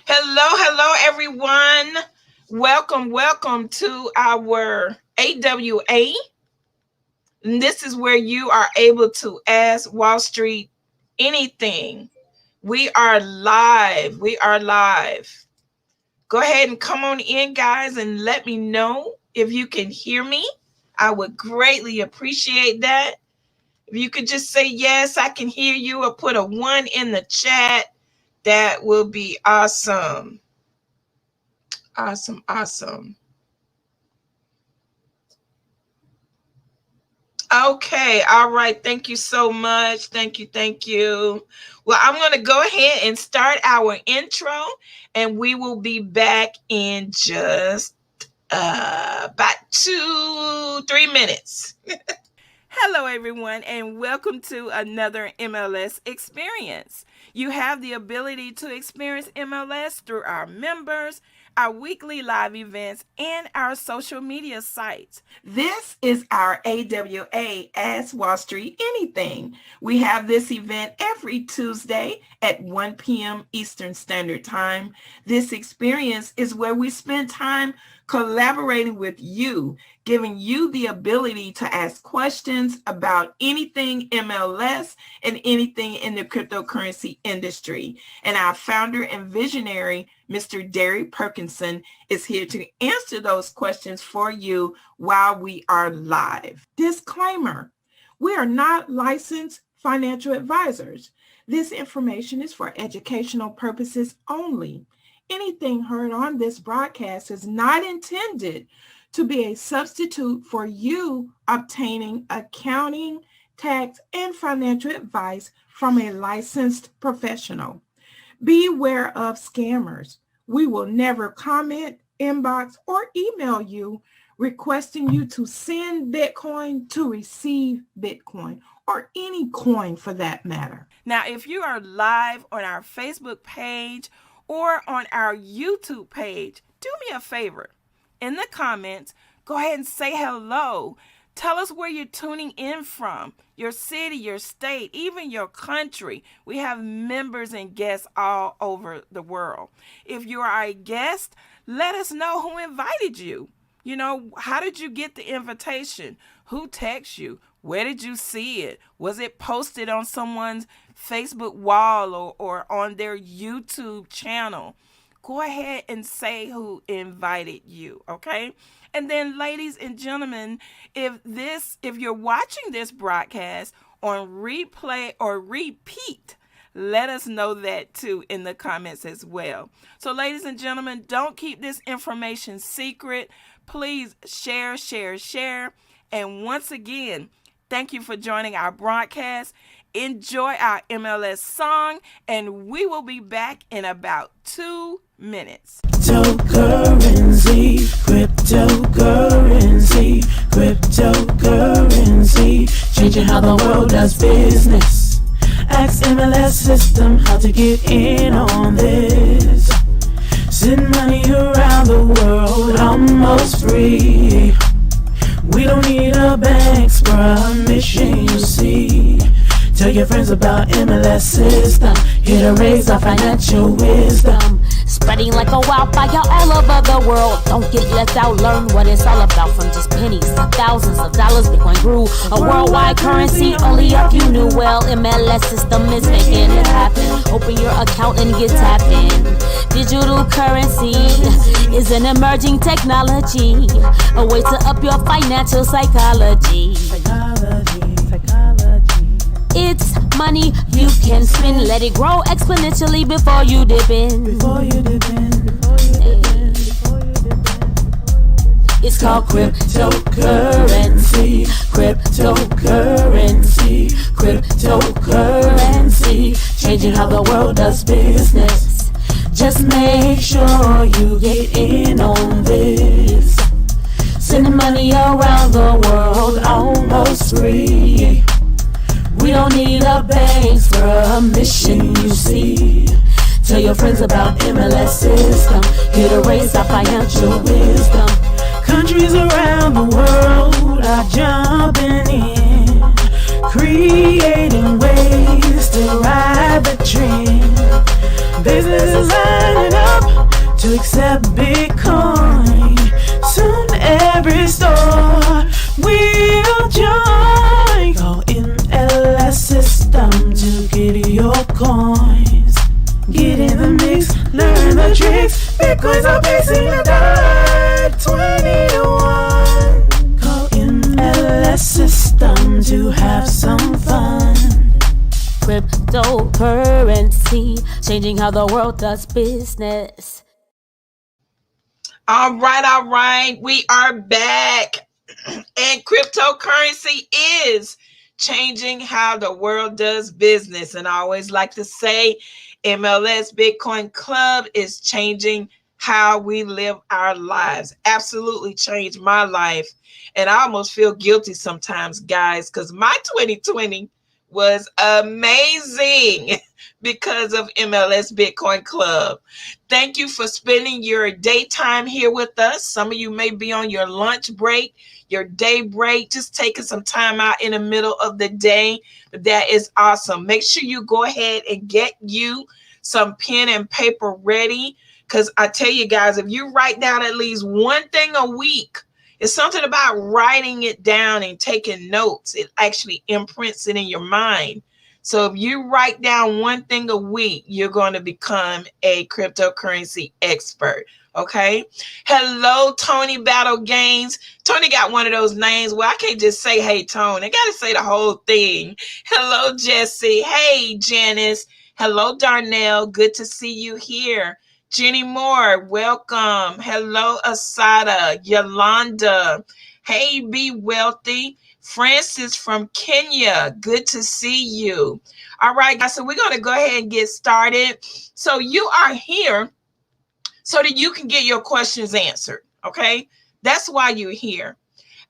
Hello, everyone. Welcome to our AWA. And this is where you are able to ask Wall Street anything. We are live. Go ahead and come on in, guys, and let me know if you can hear me. I would greatly appreciate that. If you could just say, yes, I can hear you, or put a 1 in the chat, that will be awesome. Awesome. Okay, all right. Thank you so much. Thank you. Well, I'm going to go ahead and start our intro, and we will be back in just about 2-3 minutes. Hello, everyone, and welcome to another MLS experience. You have the ability to experience MLS through our members, our weekly live events, and our social media sites. This is our AWA Ask Wall Street Anything. We have this event every Tuesday at 1 p.m. Eastern Standard Time. This experience is where we spend time collaborating with you, giving you the ability to ask questions about anything MLS and anything in the cryptocurrency industry. And our founder and visionary, Mr. Derry Perkinson, is here to answer those questions for you while we are live. Disclaimer: we are not licensed financial advisors. This information is for educational purposes only. Anything heard on this broadcast is not intended to be a substitute for you obtaining accounting, tax, and financial advice from a licensed professional. Beware of scammers. We will never comment, inbox, or email you requesting you to send Bitcoin to receive Bitcoin, or any coin for that matter. Now, if you are live on our Facebook page or on our YouTube page, do me a favor. In the comments, go ahead and say hello. Tell us where you're tuning in from, your city, your state, even your country. We have members and guests all over the world. If you are a guest, let us know who invited you. How did you get the invitation? Who texted you? Where did you see it? Was it posted on someone's Facebook wall or on their YouTube channel? Go ahead and say who invited you, okay? And then, ladies and gentlemen, if you're watching this broadcast on replay or repeat, let us know that too in the comments as well. So, ladies and gentlemen, don't keep this information secret. Please share. And once again, thank you for joining our broadcast. Enjoy our MLS song, and we will be back in about 2 minutes. Cryptocurrency, changing how the world does business. Ask MLS system how to get in on this. Send money around the world almost free. We don't need a bank's permission, you see. Tell your friends about MLS system. Here to raise our financial wisdom. Spreading like a wildfire all over the world. Don't get left out, learn what it's all about. From just pennies to thousands of dollars, Bitcoin grew a worldwide currency. Only if you knew well, MLS system is making it happen. Open your account and get tapped in. Digital currency is an emerging technology, a way to up your financial psychology. It's money you can spend. Let it grow exponentially before you dip in. It's called cryptocurrency. Cryptocurrency, changing how the world does business. Just make sure you get in on this. Sending money around the world almost free. We don't need a bank's permission, you see. Tell your friends about MLS system. Here to raise our financial wisdom. Countries around the world are jumping in, creating ways to ride the trend. Businesses lining up to accept Bitcoin. Soon every store will join. Call MLS system to get your coins. Get in the mix, learn the tricks. Bitcoins are facing $1.20 to 1. Call MLS system to have some fun. Cryptocurrency, changing how the world does business. All right, all right. We are back. And cryptocurrency is changing how the world does business. And I always like to say, MLS Bitcoin Club is changing how we live our lives. Absolutely changed my life. And I almost feel guilty sometimes, guys, because my 2020 was amazing because of MLS Bitcoin Club. Thank you for spending your daytime here with us. Some of you may be on your lunch break, your day break, just taking some time out in the middle of the day. That is awesome. Make sure you go ahead and get you some pen and paper ready, because I tell you guys, if you write down at least one thing a week, it's something about writing it down and taking notes. It actually imprints it in your mind. So if you write down one thing a week, you're going to become a cryptocurrency expert. Okay. Hello, Tony Battle Games. Tony got one of those names where I can't just say, hey, Tony. I got to say the whole thing. Hello, Jesse. Hey, Janice. Hello, Darnell. Good to see you here. Jenny Moore, welcome. Hello, Asada. Yolanda. Hey, Be Wealthy. Francis from Kenya, good to see you. All right, guys, so we're going to go ahead and get started. So you are here so that you can get your questions answered, okay? That's why you're here.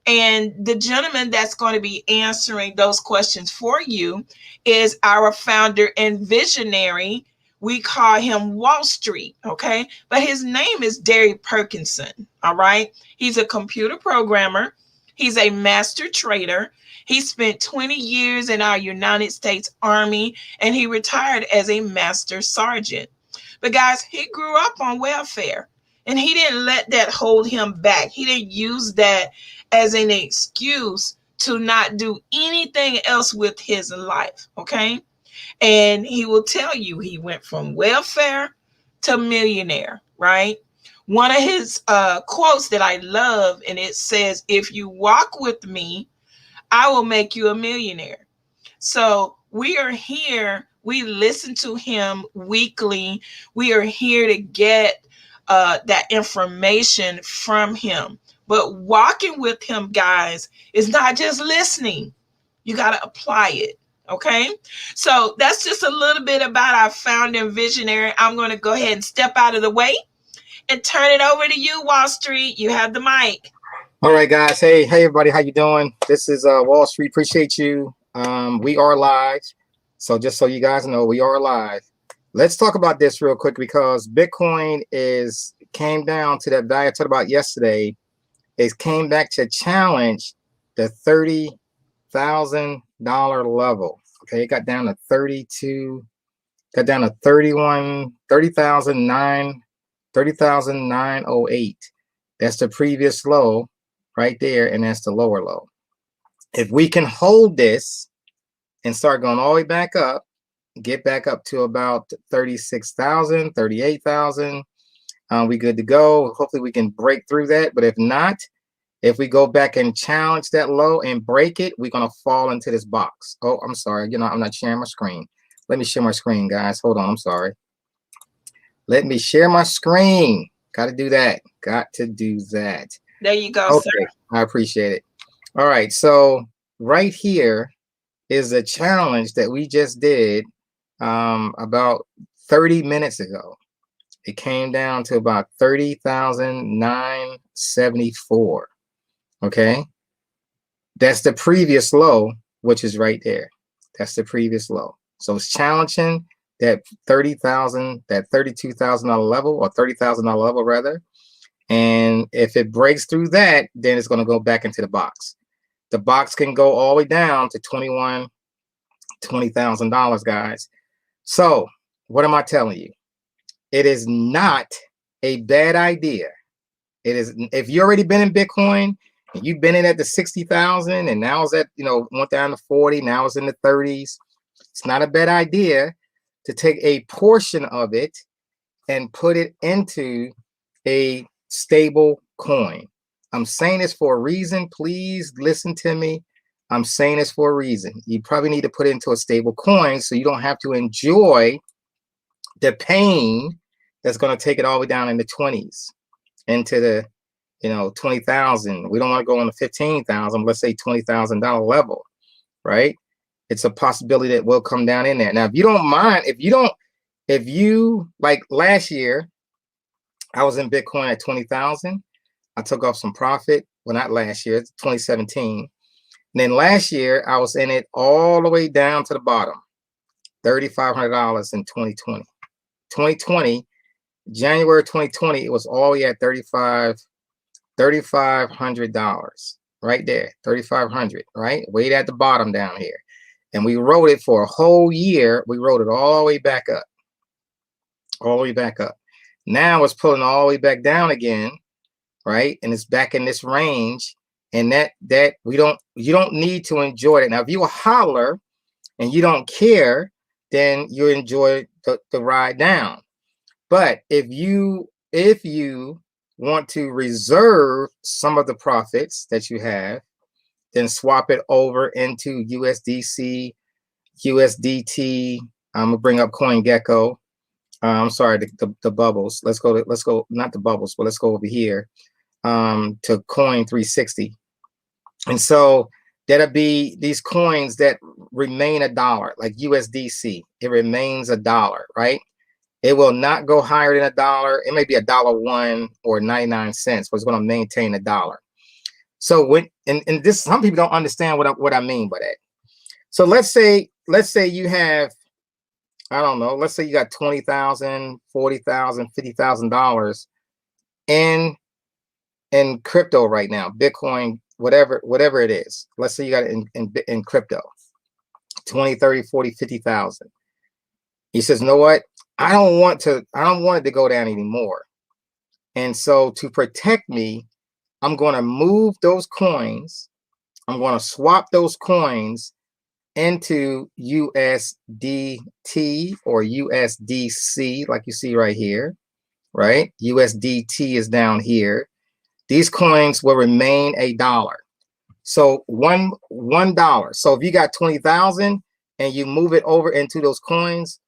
And the gentleman that's going to be answering those questions for you is our founder and visionary. We call him Wall Street, okay? But his name is Derry Perkinson, all right? He's a computer programmer. He's a master trader. He spent 20 years in our United States Army, and he retired as a master sergeant. But guys, he grew up on welfare, and he didn't let that hold him back. He didn't use that as an excuse to not do anything else with his life, okay? And he will tell you he went from welfare to millionaire, right? One of his quotes that I love, and it says, if you walk with me, I will make you a millionaire. So we are here. We listen to him weekly. We are here to get that information from him. But walking with him, guys, is not just listening. You got to apply it. Okay. So that's just a little bit about our founder and visionary. I'm going to go ahead and step out of the way and turn it over to you, Wall Street. You have the mic. All right, guys. Hey, everybody. How you doing? This is Wall Street. Appreciate you. We are live. So just so you guys know, we are live. Let's talk about this real quick because Bitcoin came down to that value I talked about yesterday. It came back to challenge the $30,000 level. Okay, it got down to 32, got down to 31, 30,908. That's the previous low right there, and that's the lower low. If we can hold this and start going all the way back up, get back up to about 36,000, 38,000, we good to go. Hopefully we can break through that. But if not, if we go back and challenge that low and break it, we're going to fall into this box. Oh, I'm sorry. I'm not sharing my screen. Let me share my screen, guys. Hold on. I'm sorry. Let me share my screen. Got to do that. Got to do that. There you go, okay, sir. I appreciate it. All right. So right here is a challenge that we just did about 30 minutes ago. It came down to about 30,974. Okay. That's the previous low, which is right there. That's the previous low. So it's challenging that 30,000, that $32,000 level, or $30,000 level rather. And if it breaks through that, then it's going to go back into the box. The box can go all the way down to $20,000, guys. So what am I telling you? It is not a bad idea. It is, if you already been in Bitcoin and you've been in at the 60,000 and now it's at, went down to 40, now it's in the 30s. It's not a bad idea to take a portion of it and put it into a stable coin. I'm saying this for a reason. Please listen to me. I'm saying this for a reason. You probably need to put it into a stable coin so you don't have to enjoy the pain that's going to take it all the way down in the 20s into the 20,000. We don't want to go on the 15,000, let's say $20,000 level, right? It's a possibility that will come down in there. Now, if you don't mind, if you like last year, I was in Bitcoin at 20,000. I took off some profit. Well, not last year, it's 2017. And then last year, I was in it all the way down to the bottom, $3,500 in 2020. 2020, January 2020, it was all the way at $3,500 right there, 3,500, right? Way at the bottom down here. And we rode it for a whole year. We rode it all the way back up, all the way back up. Now it's pulling all the way back down again, right? And it's back in this range. And that you don't need to enjoy it. Now, if you a holler and you don't care, then you enjoy the ride down. But if you want to reserve some of the profits that you have, then swap it over into USDC, USDT. I'm gonna bring up CoinGecko. I'm sorry, the bubbles. Let's go, not the bubbles, but let's go over here to Coin 360. And so that'll be these coins that remain $1, like USDC. It remains $1, right? It will not go higher than $1. It may be $1.01 or 99 cents, but it's going to maintain $1. So when and this, some people don't understand what I mean by that. So let's say you have, I don't know, let's say you got $20,000, $40,000, $50,000 in crypto right now, Bitcoin, whatever it is. Let's say you got it in crypto, 20, 30, 40, 50,000. He says, you know what? I don't want it to go down anymore. And so to protect me, I'm going to move those coins. I'm going to swap those coins into USDT or USDC, like you see right here, right? USDT is down here. These coins will remain $1. So $1. So if you got 20,000 and you move it over into those coins,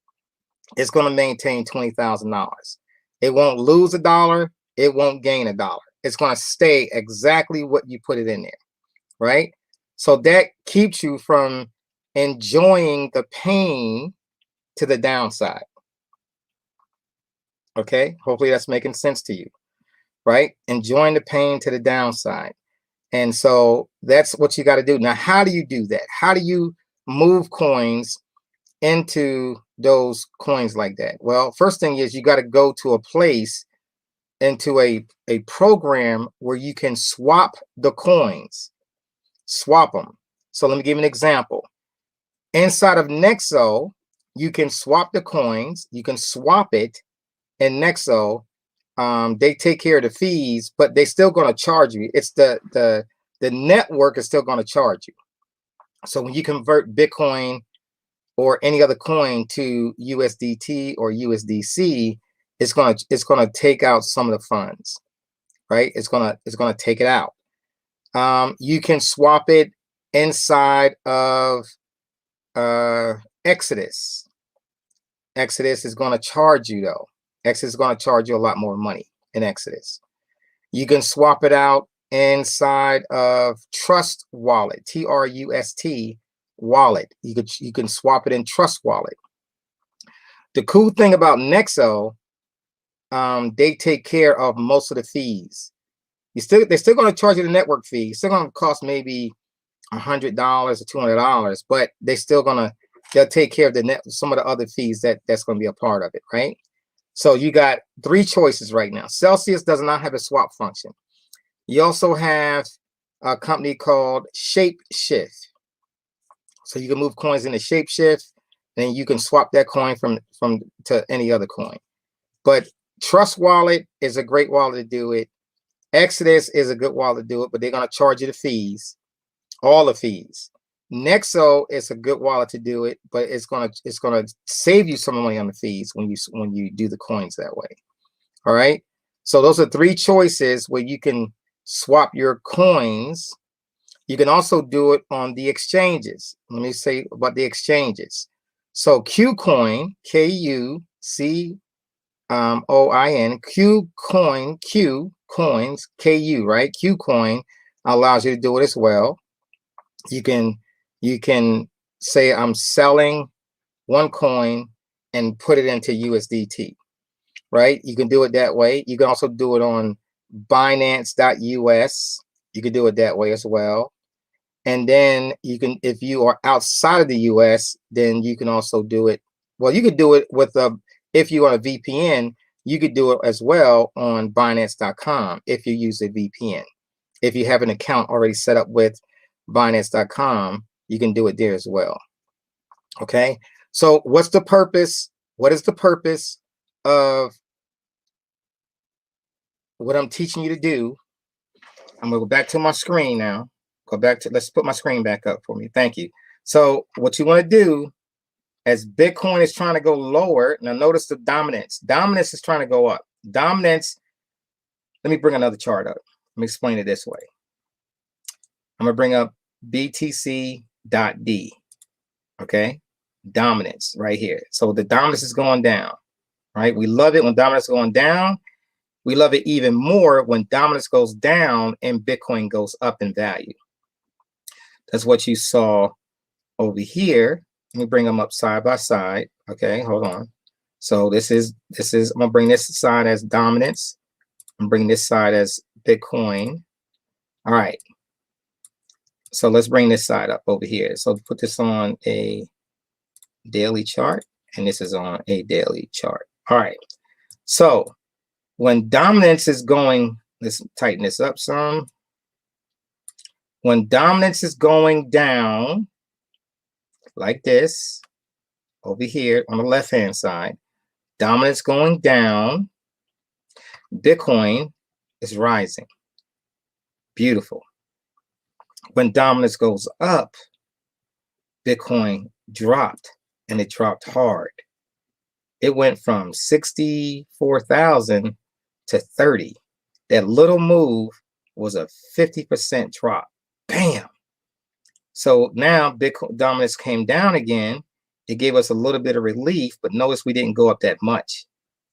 it's going to maintain $20,000. It won't lose $1. It won't gain $1. It's going to stay exactly what you put it in there, right? So that keeps you from enjoying the pain to the downside. Okay, hopefully that's making sense to you, right? Enjoying the pain to the downside. And so that's what you got to do. Now, how do you do that? How do you move coins into those coins like that? Well, first thing is you got to go to a place, into a program where you can swap the coins, swap them. So let me give you an example. Inside of Nexo, you can swap the coins, you can swap it in Nexo. They take care of the fees, but they're still going to charge you. It's the network is still going to charge you. So when you convert Bitcoin or any other coin to USDT or USDC, it's gonna take out some of the funds, right? It's gonna take it out. You can swap it inside of Exodus. Exodus is going to charge you though. Exodus is going to charge you a lot more money in Exodus. You can swap it out inside of Trust Wallet, TRUST wallet. You can swap it in Trust Wallet. The cool thing about Nexo, they take care of most of the fees. They're still going to charge you the network fee. It's still going to cost maybe $100 or $200, but they'll take care of some of the other fees that's going to be a part of it, right? So you got 3 choices right now. Celsius does not have a swap function. You also have a company called Shapeshift. So you can move coins into Shapeshift, and you can swap that coin from to any other coin. But Trust Wallet is a great wallet to do it. Exodus is a good wallet to do it, but they're going to charge you the fees, all the fees. Nexo is a good wallet to do it, but it's gonna save you some money on the fees when you do the coins that way. All right. So those are 3 choices where you can swap your coins. You can also do it on the exchanges. Let me say about the exchanges. So QCoin, KUCOIN, QCoin, Q coins, KU, right? QCoin allows you to do it as well. You can say I'm selling 1 coin and put it into USDT, right? You can do it that way. You can also do it on Binance.us. You can do it that way as well. And then you can, if you are outside of the US, then you can also do it. Well, you could do it with if you're on a VPN, you could do it as well on Binance.com if you use a VPN. If you have an account already set up with Binance.com, you can do it there as well. Okay. So what's the purpose? What is the purpose of what I'm teaching you to do? I'm gonna go back to my screen now. Go back to, let's put my screen back up for me. Thank you. So what you want to do as Bitcoin is trying to go lower, now notice the dominance. Dominance is trying to go up. Dominance, let me bring another chart up. Let me explain it this way. I'm gonna bring up BTC.D. Okay, dominance right here. So the dominance is going down, right? We love it when dominance is going down. We love it even more when dominance goes down and Bitcoin goes up in value. That's what you saw over here. Let me bring them up side by side. Okay, hold on. So this is I'm gonna bring this side as dominance. I'm bringing this side as Bitcoin. All right. So let's bring this side up over here. So put this on a daily chart, and this is on a daily chart. All right. So when dominance is going, let's tighten this up some. When dominance is going down, like this, over here on the left-hand side, dominance going down, Bitcoin is rising. Beautiful. When dominance goes up, Bitcoin dropped, and it dropped hard. It went from 64,000 to 30. That little move was a 50% drop. Bam. So now Bitcoin dominance came down again. It gave us a little bit of relief, but notice we didn't go up that much.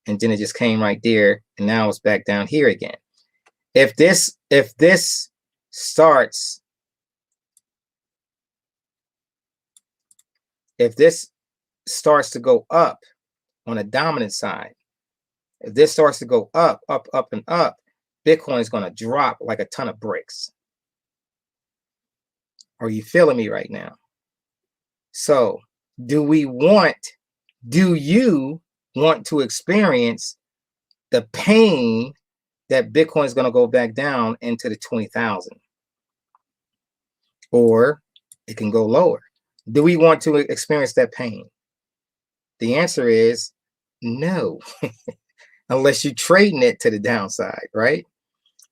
And then it just came right there, and now it's back down here again. If this starts to go up on the dominant side, if this starts to go up, up, up, and up, Bitcoin is going to drop like a ton of bricks. Are you feeling me right now? So do you want to experience the pain that Bitcoin is going to go back down into the 20,000? Or it can go lower. Do we want to experience that pain? The answer is no, unless you're trading it to the downside, right?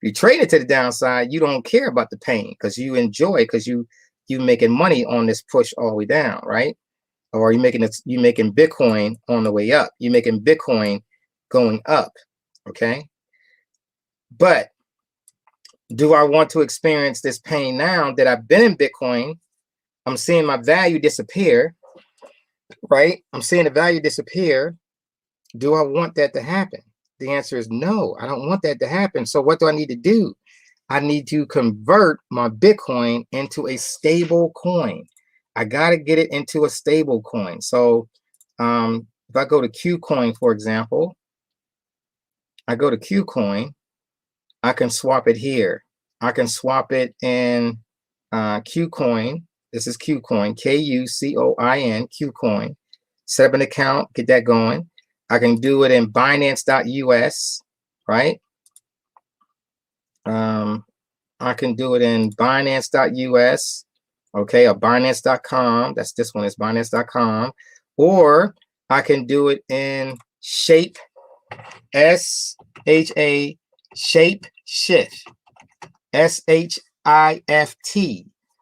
If you trade it to the downside, you don't care about the pain because you enjoy it, because you making money on this push all the way down, right? Or you making Bitcoin on the way up. You're making Bitcoin going up, okay? But do I want to experience this pain now that I've been in Bitcoin? I'm seeing my value disappear, right? I'm seeing the value disappear. Do I want that to happen? The answer is no, I don't want that to happen. So what do I need to do? I need to convert my Bitcoin into a stable coin. I got to get it into a stable coin. So if I go to QCoin, for example, I go to QCoin, I can swap it here. I can swap it in QCoin. This is QCoin, KUCOIN, QCoin. Set up an account, get that going. I can do it in Binance.us, right? I can do it in Binance.us, okay, or Binance.com. That's this one is Binance.com. Or I can do it in Shape, S-H-A shape shift. S-H-I-F-T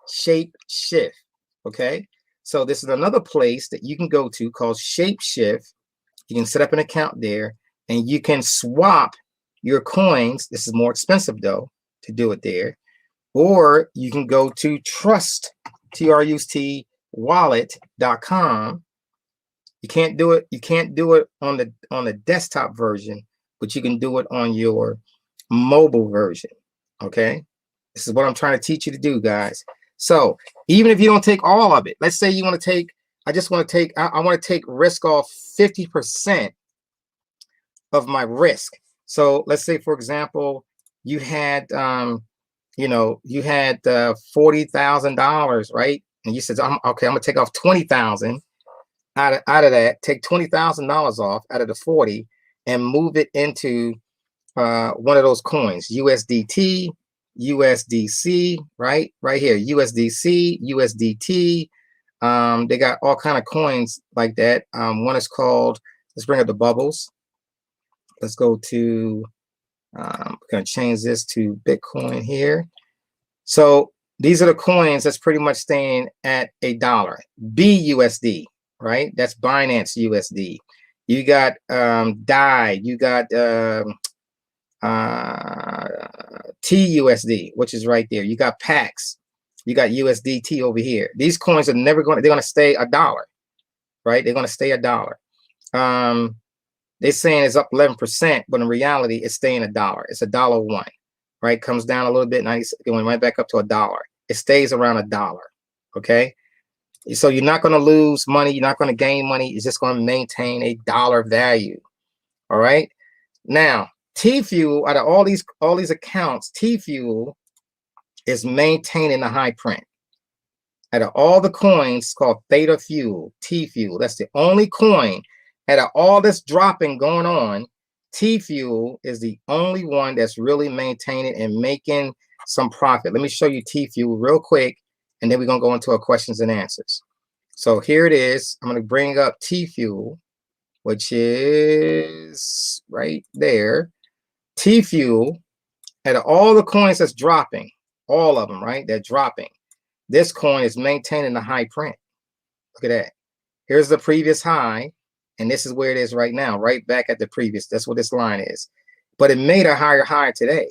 shape shift. Okay. So this is another place that you can go to called Shapeshift. You can set up an account there and you can swap your coins. This is more expensive though to do it there. Or you can go to Trust, T-R-U-S-T, wallet.com. You can't do it on the desktop version, but you can do it on your mobile version. Okay. This is what I'm trying to teach you to do, guys. So even if you don't take all of it, let's say you want to take, I want to take risk off 50% of my risk. So let's say, for example, you had, you had $40,000, right? And you said, okay, I'm gonna take off 20,000 out of that, take $20,000 off out of the 40 and move it into one of those coins, USDT, USDC, right here, USDC, USDT. They got all kind of coins like that. One is called, let's bring up the bubbles. Let's go to, I'm going to change this to Bitcoin here. So these are the coins that's pretty much staying at $1. BUSD, right? That's Binance USD. You got DAI, you got TUSD, which is right there. You got PAX, you got USDT over here. These coins are never going to, they're going to stay $1, right? They're going to stay $1. They're saying it's up 11%, but in reality, it's staying $1. It's $1.01, right? Comes down a little bit, and it's going right back up to $1. It stays around $1, okay? So you're not going to lose money. You're not going to gain money. It's just going to maintain $1 value, all right? Now, T-Fuel, out of all these accounts, T-Fuel is maintaining the high print. Out of all the coins, it's called Theta Fuel, T-Fuel. That's the only coin. Out of all this dropping going on, T-Fuel is the only one that's really maintaining and making some profit. Let me show you T-Fuel real quick, and then we're going to go into our questions and answers. So here it is. I'm going to bring up T-Fuel, which is right there. T-Fuel, out of all the coins that's dropping, all of them, right? They're dropping. This coin is maintaining the high print. Look at that. Here's the previous high. And this is where it is right now, right back at the previous. That's what this line is. But it made a higher high today,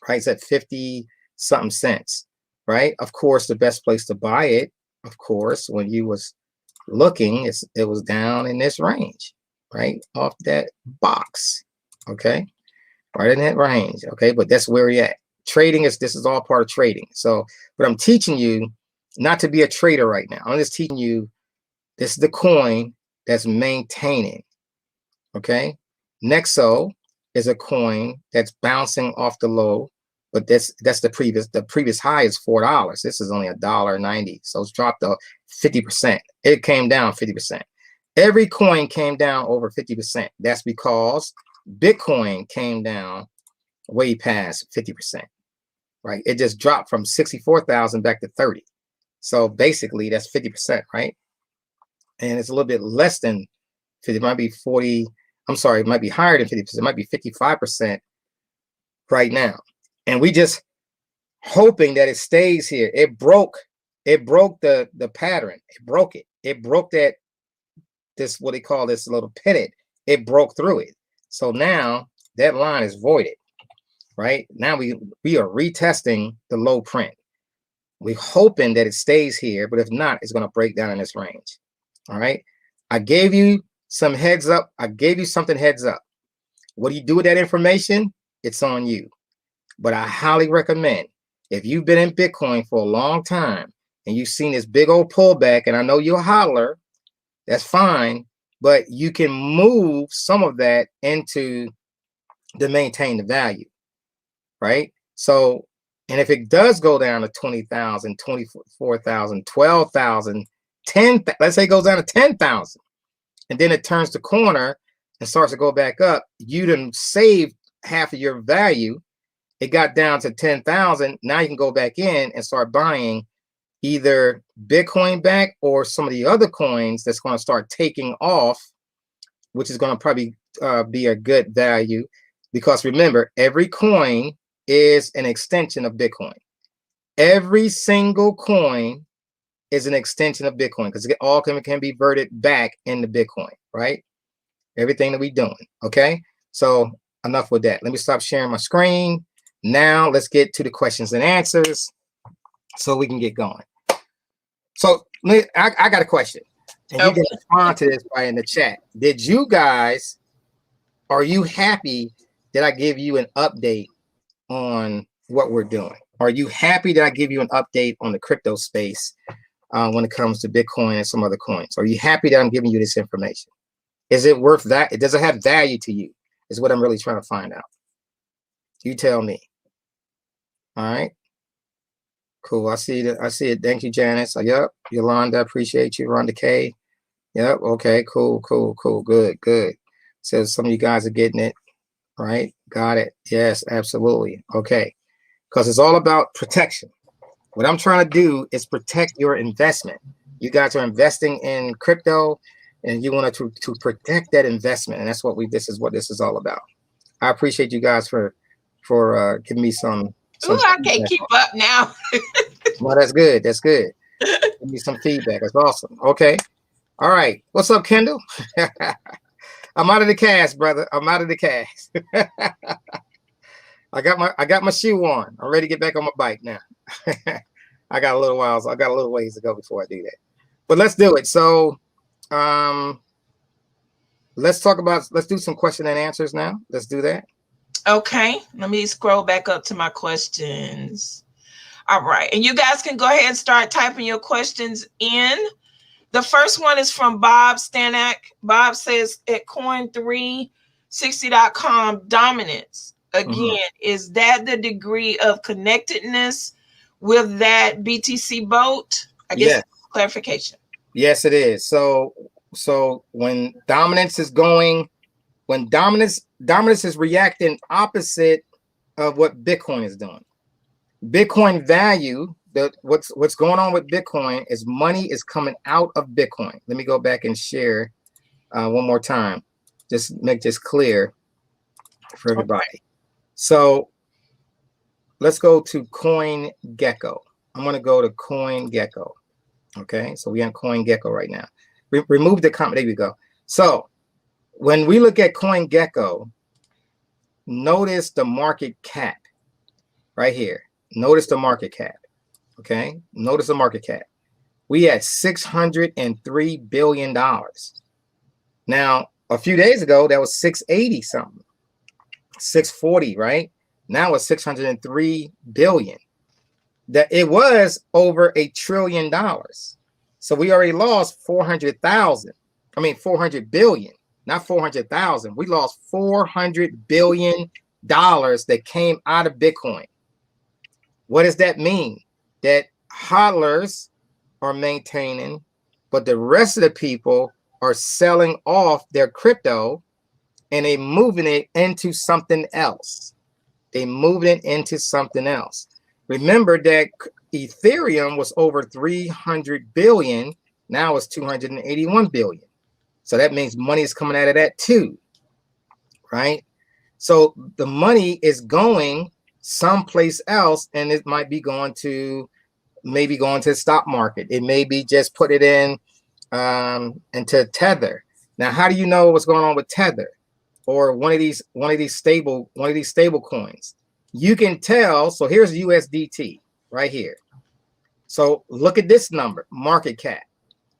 right? It's at 50 something cents, right? Of course, the best place to buy it, of course, when you was looking, it was down in this range, right? Off that box, okay? Right in that range, okay? But that's where we're at. Trading this is all part of trading. So, but I'm teaching you not to be a trader right now. I'm just teaching you, this is the coin that's maintaining, okay? Nexo is a coin that's bouncing off the low, but that's the previous high is $4. This is only $1.90, so it's dropped 50%. It came down 50%. Every coin came down over 50%. That's because Bitcoin came down way past 50%, right? It just dropped from 64,000 back to 30. So basically that's 50%, right? And it's a little bit less than 50. It might be 40. I'm sorry, it might be higher than 50%. It might be 55% right now. And we just hoping that it stays here. It broke the pattern. It broke it. It broke this what they call this little pivot. It broke through it. So now that line is voided, right? Now we are retesting the low print. We're hoping that it stays here, but if not, it's going to break down in this range. All right. I gave you some heads up. I gave you something heads up. What do you do with that information? It's on you. But I highly recommend, if you've been in Bitcoin for a long time and you've seen this big old pullback, and I know you're a hodler, that's fine, but you can move some of that into to maintain the value, right? So, and if it does go down to 20,000, 24,000, 12,000, 10, let's say it goes down to 10,000, and then it turns the corner and starts to go back up, you done saved half of your value. It got down to 10,000. Now you can go back in and start buying either Bitcoin back or some of the other coins that's going to start taking off, which is going to probably be a good value, because remember, every coin is an extension of Bitcoin. Every single coin is an extension of Bitcoin, because it all can be verted back into Bitcoin, right? Everything that we're doing. Okay. So enough with that. Let me stop sharing my screen. Now let's get to the questions and answers so we can get going. So I got a question, and you can respond to this right in the chat. Are you happy that I give you an update on what we're doing? Are you happy that I give you an update on the crypto space when it comes to Bitcoin and some other coins? Are you happy that I'm giving you this information? Is it worth that? Does it have value to you? Is what I'm really trying to find out. You tell me. All right. Cool. I see that. I see it. Thank you, Janice. Yep. Yolanda, appreciate you. Rhonda K. Yep. Okay. Cool. Good. So some of you guys are getting it. Right. Got it. Yes, absolutely. Okay. Because it's all about protection. What I'm trying to do is protect your investment. You guys are investing in crypto, and you want to protect that investment. And that's what this is all about. I appreciate you guys for giving me some. Ooh, I can't keep up now. Well, that's good. Give me some feedback. That's awesome. Okay. All right. What's up, Kendall? I'm out of the cast, brother. I'm out of the cast. I got my shoe on. I'm ready to get back on my bike now. I got a little ways to go before I do that. But let's do it. So let's do some question and answers now. Let's do that. Okay, let me scroll back up to my questions. All right, and you guys can go ahead and start typing your questions in. The first one is from Bob Stanek. Bob says at coin360.com, dominance. Again, is that the degree of connectedness with that BTC boat? I guess clarification. Yes, it is. So when dominance is reacting opposite of what Bitcoin is doing. Bitcoin value, what's going on with Bitcoin is money is coming out of Bitcoin. Let me go back and share one more time. Just make this clear for everybody. Okay. So let's go to CoinGecko. I'm going to go to CoinGecko. Okay, so we're on CoinGecko right now. Remove the comment. There we go. So when we look at CoinGecko, notice the market cap right here. Notice the market cap. Okay, notice the market cap. We had $603 billion. Now, a few days ago, that was 680 something, 640, right? Now it's 603 billion. That it was over $1 trillion. So we already lost 400 billion, not 400,000. We lost $400 billion that came out of Bitcoin. What does that mean? That hodlers are maintaining, but the rest of the people are selling off their crypto and they moving it into something else. Remember that Ethereum was over 300 billion. Now it's 281 billion. So that means money is coming out of that too, right? So the money is going someplace else, and it might be going to the stock market. It may be just put it in into Tether. Now, how do you know what's going on with Tether or one of these stable coins? You can tell. So here's USDT right here. So look at this number, market cap,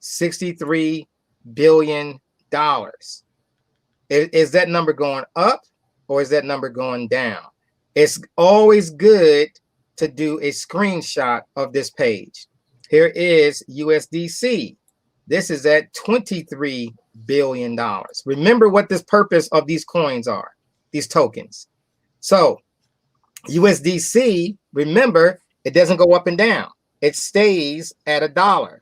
$63 billion. Is that number going up or is that number going down? It's always good to do a screenshot of this page. Here is USDC. This is at $23 billion. Remember what this purpose of these coins are, these tokens. So USDC, remember, it doesn't go up and down. It stays at $1.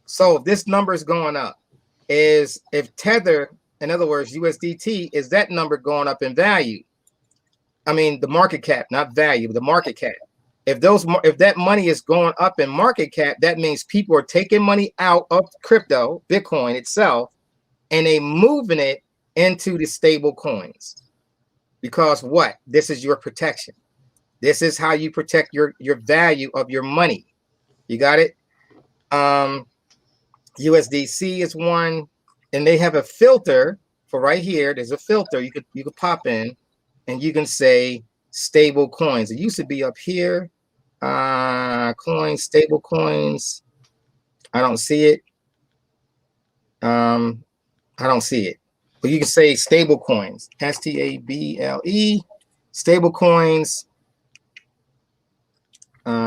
So if this number is going up, if Tether, in other words, USDT, is that number going up in value? I mean, the market cap, not value, but the market cap. If that money is going up in market cap, that means people are taking money out of crypto, Bitcoin itself, and they moving it into the stable coins. Because what? This is your protection. This is how you protect your value of your money. You got it? USDC is one, and they have a filter for right here. There's a filter you could pop in, and you can say stable coins. It used to be up here. Coins, stable coins. I don't see it. I don't see it. But you can say stable coins. STABLE. Stable coins.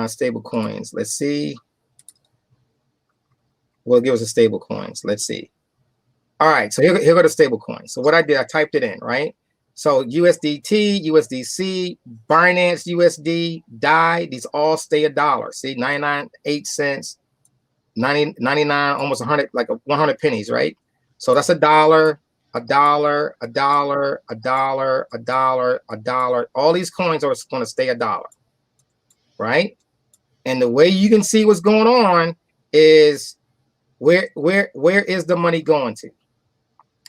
Stable coins. Let's see. Well, give us a stable coins. Let's see. All right, so here go the stable coins. So what I did, I typed it in, right? So USDT, USDC, Binance USD, DAI, these all stay $1. See, 99.8 cents, 99, almost 100, like 100 pennies, right? So that's $1, $1, $1, $1, $1, $1. All these coins are going to stay $1, right? And the way you can see what's going on is where is the money going to?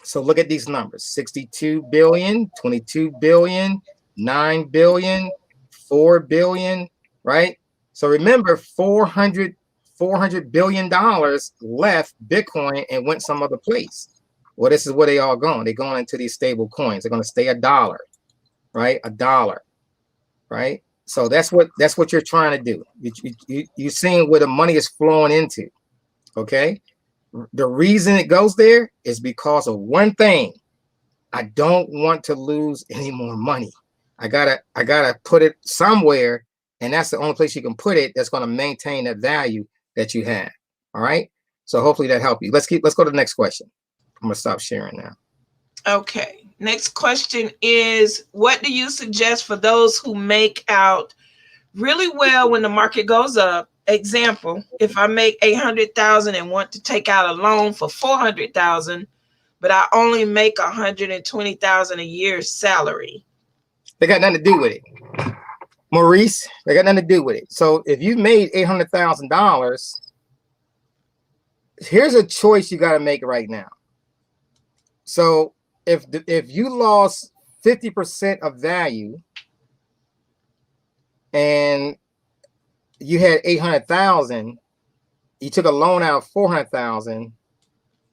So look at these numbers: 62 billion, 22 billion, 9 billion, 4 billion, right? So remember, 400 billion dollars left Bitcoin and went some other place. Well, this is where they all going. They're going into these stable coins. They're going to stay $1, right? $1, right? So that's what you're trying to do. You're seeing where the money is flowing into. Okay. The reason it goes there is because of one thing. I don't want to lose any more money. I gotta put it somewhere, and that's the only place you can put it that's going to maintain that value that you have. All right. So hopefully that helped you. Let's go to the next question. I'm gonna stop sharing now. Okay. Next question is, what do you suggest for those who make out really well when the market goes up? Example, if I make 800,000 and want to take out a loan for 400,000, but I only make 120,000 a year salary. They got nothing to do with it, Maurice. They got nothing to do with it. So if you made $800,000, here's a choice you got to make right now. So if you lost 50% of value and you had 800,000, you took a loan out of 400,000,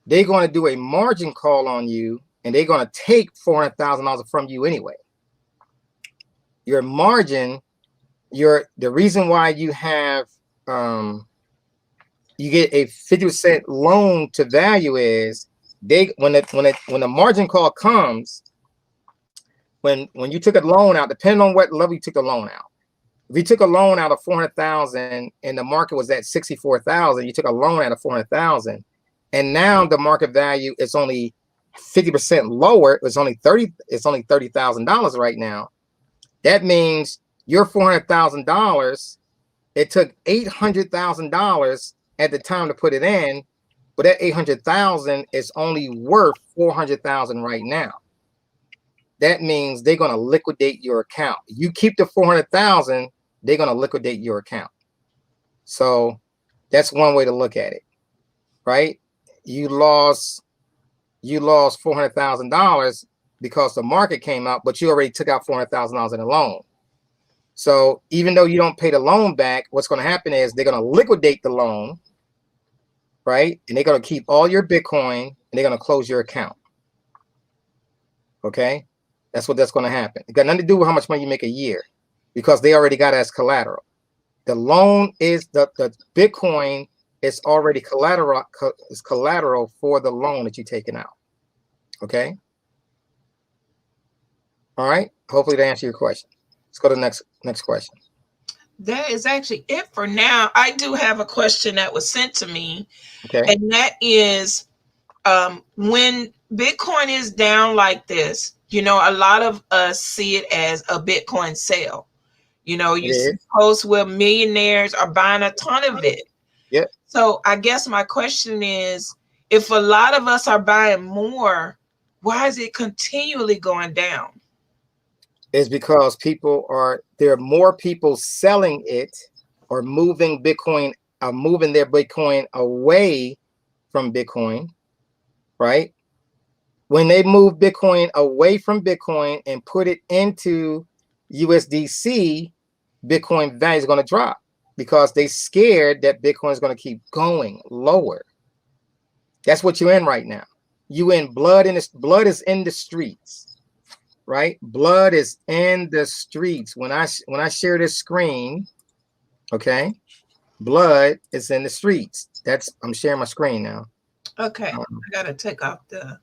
they're going to do a margin call on you, and they're going to take $400,000 from you anyway. Your margin, the reason why you have you get a 50% loan to value is when the margin call comes, when you took a loan out, depending on what level you took the loan out. If you took a loan out of 400,000 and the market was at 64,000, you took a loan out of 400,000, and now the market value is only 50% lower. It's only $30,000 right now. That means your $400,000, it took $800,000 at the time to put it in, but that 800,000 is only worth 400,000 right now. That means they're going to liquidate your account. You keep the 400,000, they're going to liquidate your account. So that's one way to look at it, right? You lost $400,000 because the market came up, but you already took out $400,000 in a loan. So even though you don't pay the loan back, what's going to happen is they're going to liquidate the loan, right? And they're going to keep all your Bitcoin, and they're going to close your account. Okay? That's what's going to happen. It got nothing to do with how much money you make a year, because they already got it as collateral. The loan is the Bitcoin is already collateral for the loan that you're taking out. Okay. All right. Hopefully that answers your question. Let's go to the next question. That is actually it for now. I do have a question that was sent to me. Okay. And that is, when Bitcoin is down like this, a lot of us see it as a Bitcoin sale. You see posts where millionaires are buying a ton of it. Yeah. So I guess my question is, if a lot of us are buying more, why is it continually going down? It's because there are more people selling it or moving their Bitcoin away from Bitcoin, right? When they move Bitcoin away from Bitcoin and put it into USDC, Bitcoin value is going to drop because they scared that Bitcoin is going to keep going lower. That's what you're in right now. You in blood blood is in the streets, right? Blood is in the streets. When I share this screen, okay, blood is in the streets. I'm sharing my screen now. Okay, I gotta take off the.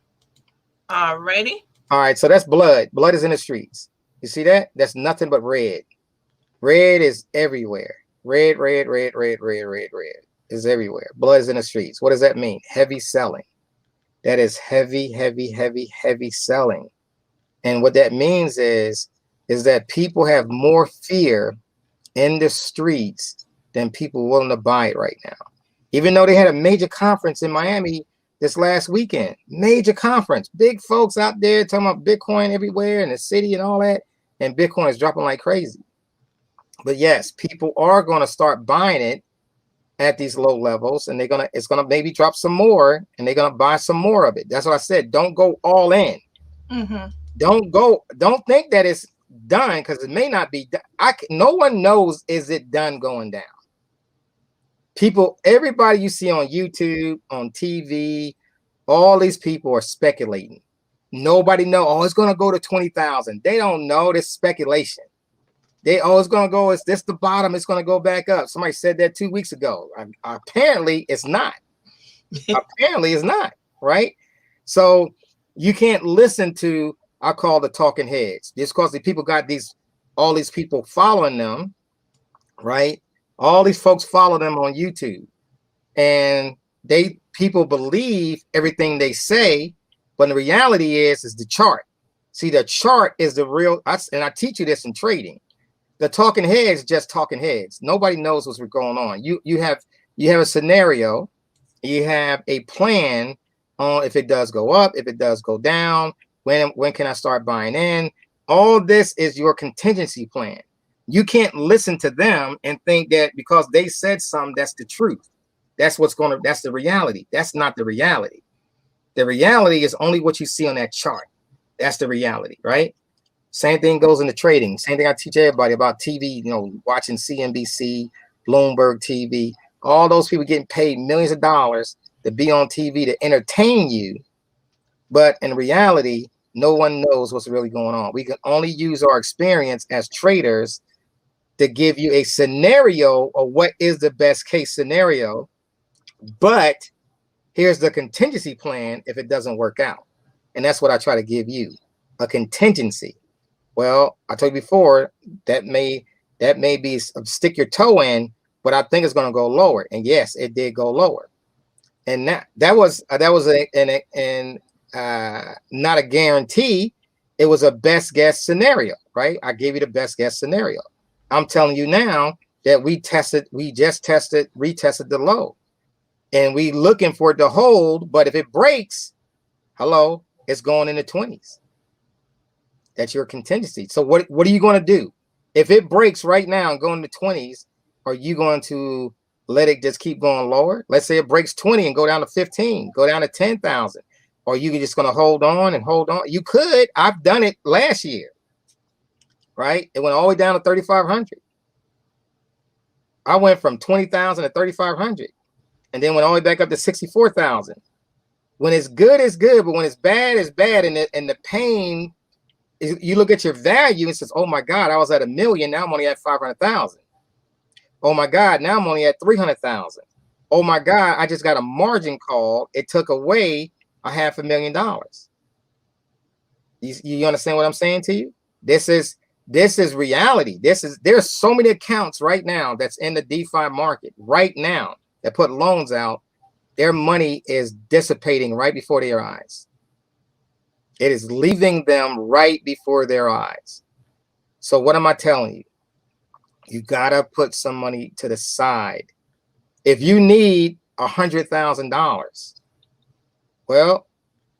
Ready? All right, so that's blood. Blood is in the streets. You see that? That's nothing but red. Red is everywhere. Red is everywhere. Blood is in the streets. What does that mean? Heavy selling. That is heavy selling. And what that means is that people have more fear in the streets than people willing to buy it right now. Even though they had a major conference in Miami this last weekend, major conference, big folks out there talking about Bitcoin everywhere in the city and all that, and Bitcoin is dropping like crazy. But yes, people are going to start buying it at these low levels, and it's gonna maybe drop some more, and they're gonna buy some more of it. That's what I said. Don't go all in. Mm-hmm. Don't think that it's done, because it may not be done. No one knows, is it done going down? Everybody you see on YouTube, on TV, all these people are speculating. Nobody know. Oh, it's gonna go to 20,000. They don't know. This speculation. It's gonna go. Is this the bottom? It's gonna go back up. Somebody said that 2 weeks ago. Apparently, it's not. Apparently, it's not. Right. So you can't listen to, I call the talking heads, just because the people got all these people following them, right? All these folks follow them on YouTube, and people believe everything they say, but the reality is the chart. See, the chart is the real, and I teach you this in trading. The talking heads just talking heads. Nobody knows what's going on. You have a scenario, you have a plan on if it does go up, if it does go down, when can I start buying in? All this is your contingency plan. You can't listen to them and think that because they said something, that's the truth. That's the reality. That's not the reality. The reality is only what you see on that chart. That's the reality, right? Same thing goes into trading. Same thing I teach everybody about TV, watching CNBC, Bloomberg TV, all those people getting paid millions of dollars to be on TV to entertain you. But in reality, no one knows what's really going on. We can only use our experience as traders to give you a scenario of what is the best case scenario. But here's the contingency plan if it doesn't work out. And that's what I try to give you, a contingency. Well, I told you before, that may be stick your toe in, but I think it's going to go lower. And yes, it did go lower. And that was not a guarantee. It was a best guess scenario, right? I gave you the best guess scenario. I'm telling you now that we retested the low, and we looking for it to hold. But if it breaks, hello, it's going in the 20s. That's your contingency. So what are you going to do? If it breaks right now and go in the 20s, are you going to let it just keep going lower? Let's say it breaks 20 and go down to 15, go down to 10,000. Or you just going to hold on and hold on? You could. I've done it last year, right? It went all the way down to 3,500. I went from 20,000 to 3,500, and then went all the way back up to 64,000. When it's good, it's good, but when it's bad, it's bad. And the pain is, you look at your value and says, "Oh my God, I was at 1 million. Now I'm only at 500,000. Oh my God, now I'm only at 300,000. Oh my God, I just got a margin call. It took away $500,000. You understand what I'm saying to you? This is reality. There's so many accounts right now that's in the DeFi market right now that put loans out. Their money is dissipating right before their eyes. It is leaving them right before their eyes. So what am I telling you? You gotta put some money to the side. If you need $100,000, well,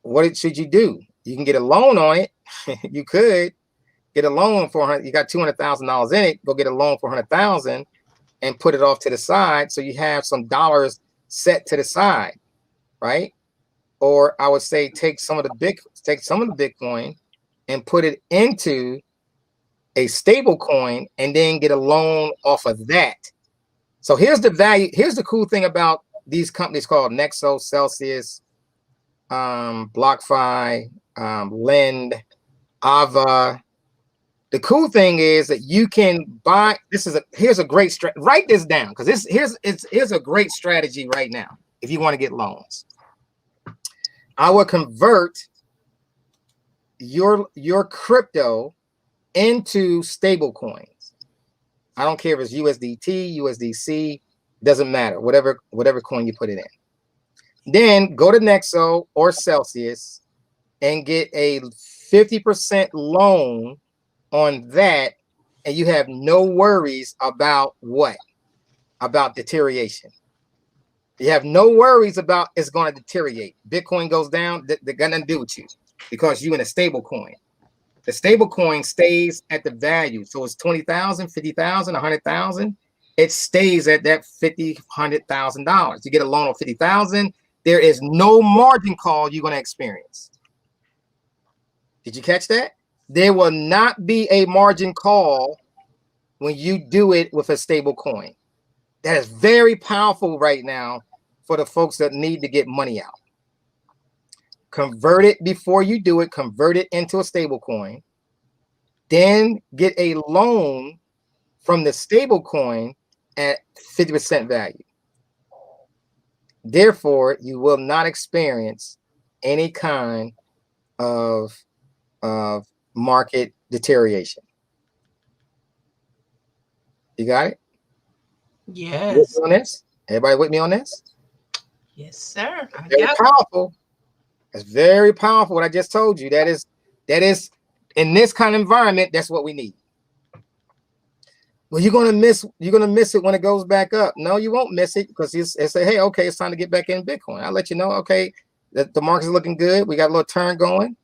what should you do? You can get a loan on it. You could get a loan for $100,000. You got $200,000 in it. Go get a loan for $100,000 and put it off to the side, so you have some dollars set to the side, right? or I would say take some of the Bitcoin and put it into a stable coin and then get a loan off of that. So here's the value. Here's the cool thing about these companies called Nexo, Celsius, BlockFi, Lend, AWA. The cool thing is that you can buy. Here's a great strategy. Write this down, because here's a great strategy right now if you want to get loans. I will convert your crypto into stable coins. I don't care if it's USDT, USDC, doesn't matter. Whatever coin you put it in. Then go to Nexo or Celsius and get a 50% loan on that, and you have no worries about what? About deterioration. You have no worries about it's going to deteriorate. Bitcoin goes down, they're going to do with you because you're in a stable coin. The stable coin stays at the value. So it's 20,000, 50,000, 100,000. It stays at that $50,000, $100,000. You get a loan of 50,000. There is no margin call you're going to experience. Did you catch that? There will not be a margin call when you do it with a stable coin. That is very powerful right now for the folks that need to get money out. Convert it before you do it. Convert it into a stable coin. Then get a loan from the stable coin at 50% value. Therefore, you will not experience any kind of market deterioration. You got it? Yes. On this? Everybody with me on this? Yes, sir. Very powerful. It's very powerful what I just told you. That is in this kind of environment, that's what we need. Well, you're gonna miss it when it goes back up. No, you won't miss it, because it's say, hey, okay, it's time to get back in Bitcoin. I'll let you know, okay, that the market is looking good. We got a little turn going.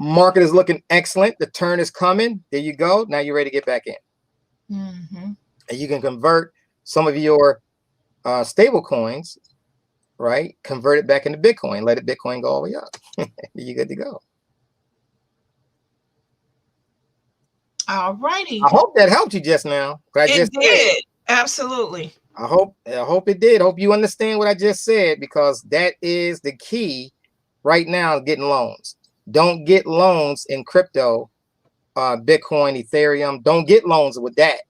Market is looking excellent. The turn is coming. There you go. Now you're ready to get back in. Mm-hmm. And you can convert some of your stable coins, right? Convert it back into Bitcoin. Let it Bitcoin go all the way up. You're good to go. All righty. I hope that helped you just now. It did. Absolutely. I hope it did. Hope you understand what I just said, because that is the key right now, getting loans. Don't get loans in crypto, Bitcoin, Ethereum. Don't get loans with that.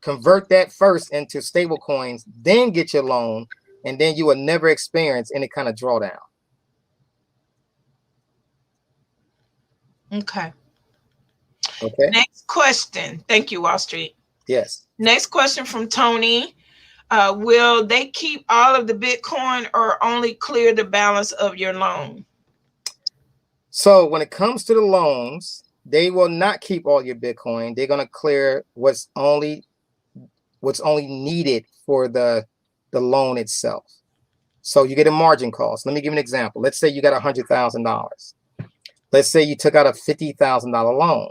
Convert that first into stable coins, then get your loan, and then you will never experience any kind of drawdown. Okay. Okay. Next question. Thank you, Wall Street. Yes. Next question from Tony. Will they keep all of the Bitcoin or only clear the balance of your loan? So when it comes to the loans, they will not keep all your Bitcoin. They're going to clear what's only needed for the loan itself. So you get a margin call. So let me give you an example. Let's say you got $100,000. Let's say you took out a $50,000 loan.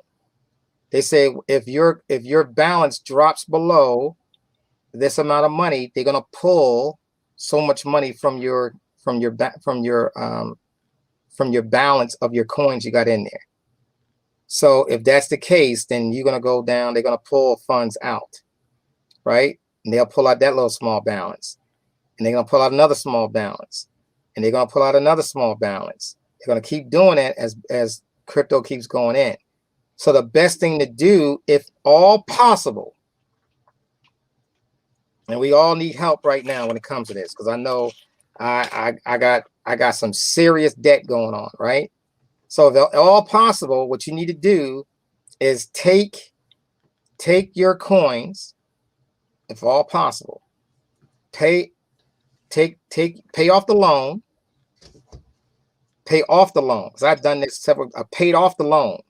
They say if your balance drops below this amount of money, they're gonna pull so much money from your balance of your coins you got in there. So if that's the case, then you're gonna go down. They're gonna pull funds out, right? And they'll pull out that little small balance, and they're gonna pull out another small balance, and they're gonna pull out another small balance. They're gonna keep doing that as crypto keeps going in. So the best thing to do, if all possible, and we all need help right now when it comes to this, because I know I got some serious debt going on, right? So if all possible, what you need to do is take your coins, if all possible, pay off the loan. Pay off the loan. Because I've done this I paid off the loan.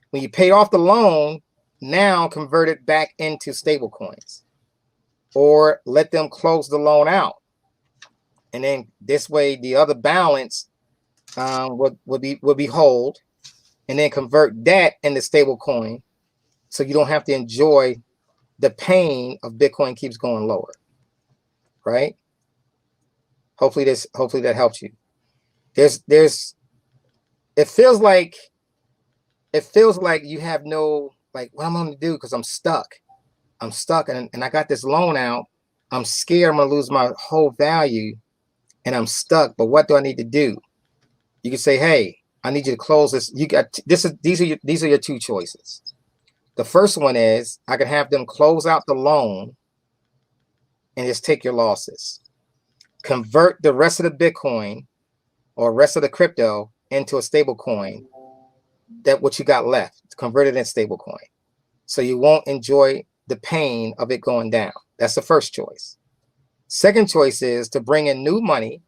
When you pay off the loan, now convert it back into stable coins, or let them close the loan out. And then this way, the other balance would be hold, and then convert that into stable coin, so you don't have to enjoy the pain of Bitcoin keeps going lower, right? Hopefully that helps you. there's it feels like you have no, like, what I'm gonna do, because I'm stuck. And I got this loan out. I'm scared I'm gonna lose my whole value and I'm stuck. But what do I need to do? You can say, hey, I need you to close this. You got this is these are your two choices. The first one is I can have them close out the loan and just take your losses. Convert the rest of the Bitcoin or rest of the crypto into a stable coin, that what you got left, convert it in stable coin. So you won't enjoy the pain of it going down. That's the first choice. Second choice is to bring in new money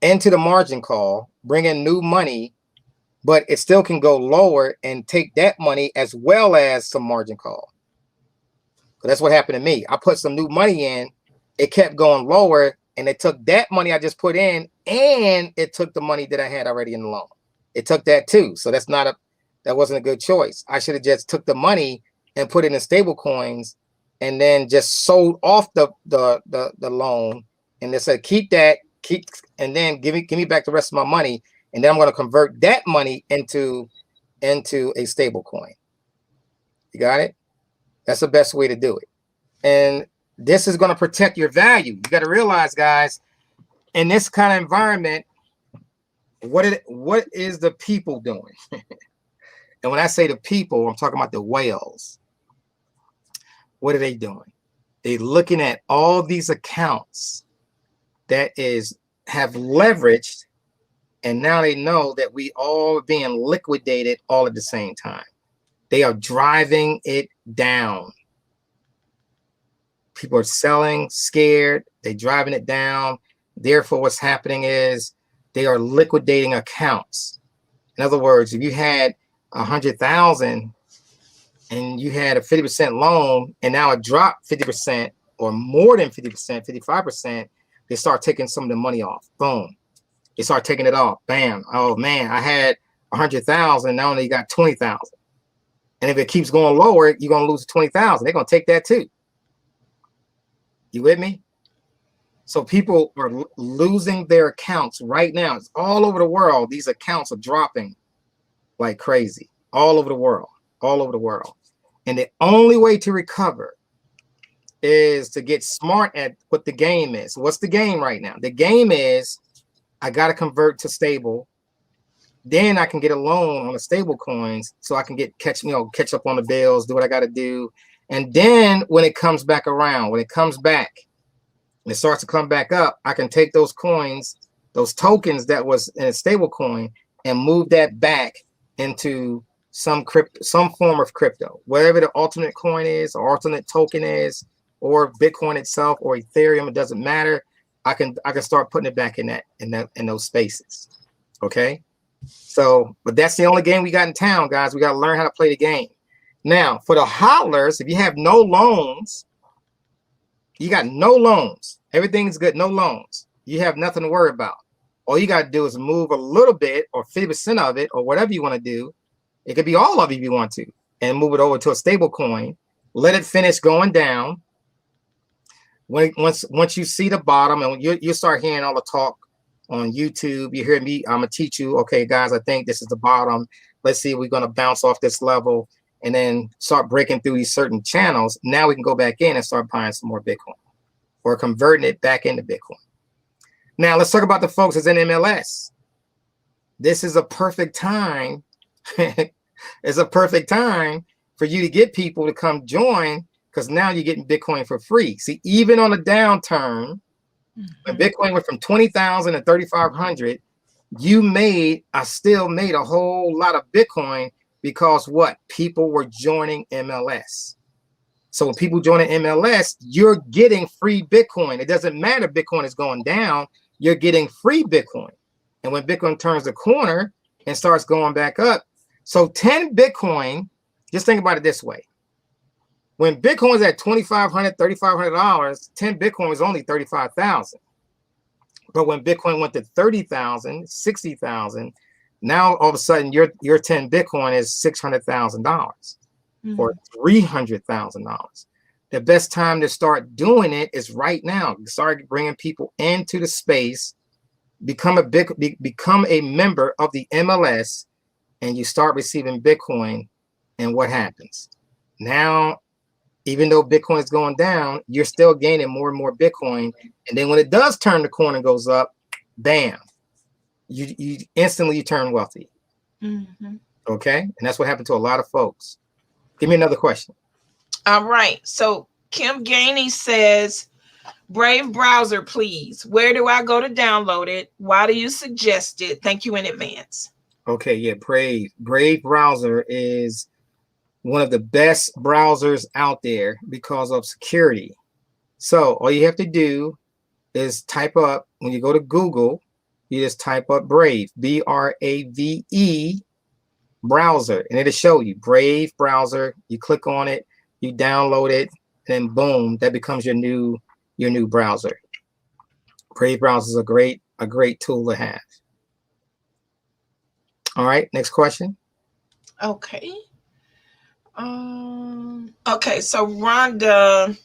into the margin call, bring in new money, but it still can go lower and take that money as well as some margin call. So that's what happened to me. I put some new money in, it kept going lower, and it took that money I just put in, and it took the money that I had already in the loan. It took that too. So that wasn't a good choice. I should have just took the money and put it in stable coins and then just sold off the loan and they said keep and then give me back the rest of my money, and then I'm going to convert that money into a stable coin. You got it? That's the best way to do it. And this is going to protect your value. You got to realize, guys, in this kind of environment, what is the people doing? And when I say the people, I'm talking about the whales. What are they doing? They're looking at all these accounts that have leveraged, and now they know that we all are being liquidated all at the same time. They are driving it down. People are selling, scared. They're driving it down. Therefore, what's happening is they are liquidating accounts. In other words, if you had 100,000 and you had a 50% loan, and now it dropped 50% or more than 50%, 55%, they start taking some of the money off. Boom. They start taking it off. Bam. Oh man, I had 100,000. Now only got 20,000. And if it keeps going lower, you're going to lose 20,000. They're going to take that too. You with me? So people are losing their accounts right now. It's all over the world. These accounts are dropping like crazy all over the world, all over the world. And the only way to recover is to get smart at what the game is. What's the game right now? The game is I got to convert to stable. Then I can get a loan on the stable coins so I can catch up on the bills, do what I got to do. And then when it comes back around, when it comes back, and it starts to come back up, I can take those coins, those tokens that was in a stable coin, and move that back into some form of crypto, whatever the alternate coin is, or alternate token is, or Bitcoin itself, or Ethereum. It doesn't matter. I can start putting it back in those spaces. Okay. So, but that's the only game we got in town, guys. We got to learn how to play the game. Now, for the hodlers, if you have no loans, you got no loans. Everything's good, no loans. You have nothing to worry about. All you got to do is move a little bit or 50% of it or whatever you want to do. It could be all of it if you want to, and move it over to a stable coin. Let it finish going down. Once you see the bottom, and you start hearing all the talk on YouTube, you hear me, I'm going to teach you, okay, guys, I think this is the bottom. Let's see if we're going to bounce off this level and then start breaking through these certain channels. Now we can go back in and start buying some more Bitcoin or converting it back into Bitcoin. Now let's talk about the folks that's in MLS. This is a perfect time. It's a perfect time for you to get people to come join, because now you're getting Bitcoin for free. See, even on a downturn, when Bitcoin went from 20,000 to 3,500, I still made a whole lot of Bitcoin, because what? People were joining MLS. So when people join an MLS, you're getting free Bitcoin. It doesn't matter if Bitcoin is going down, you're getting free Bitcoin. And when Bitcoin turns the corner and starts going back up, so 10 Bitcoin, just think about it this way. When Bitcoin is at $2,500, $3,500, 10 Bitcoin was only 35,000. But when Bitcoin went to 30,000, 60,000, now all of a sudden your 10 Bitcoin is $600,000 or $300,000. The best time to start doing it is right now. Start bringing people into the space become a member of the MLS, and you start receiving Bitcoin. And what happens now? Even though Bitcoin is going down, you're still gaining more and more Bitcoin. And then when it does turn the corner and goes up, bam, you instantly turn wealthy. Mm-hmm. Okay, and that's what happened to a lot of folks. Give me another question. All right. So Kim Gainey says, Brave browser, please. Where do I go to download it? Why do you suggest it? Thank you in advance. Okay, yeah, Brave browser is one of the best browsers out there because of security. So all you have to do is type up, when you go to Google, you just type up Brave, Brave browser, and it'll show you Brave browser. You click on it, you download it, and boom, that becomes your new browser. Brave browser is a great tool to have. All right, next question. Okay. Okay, so Rhonda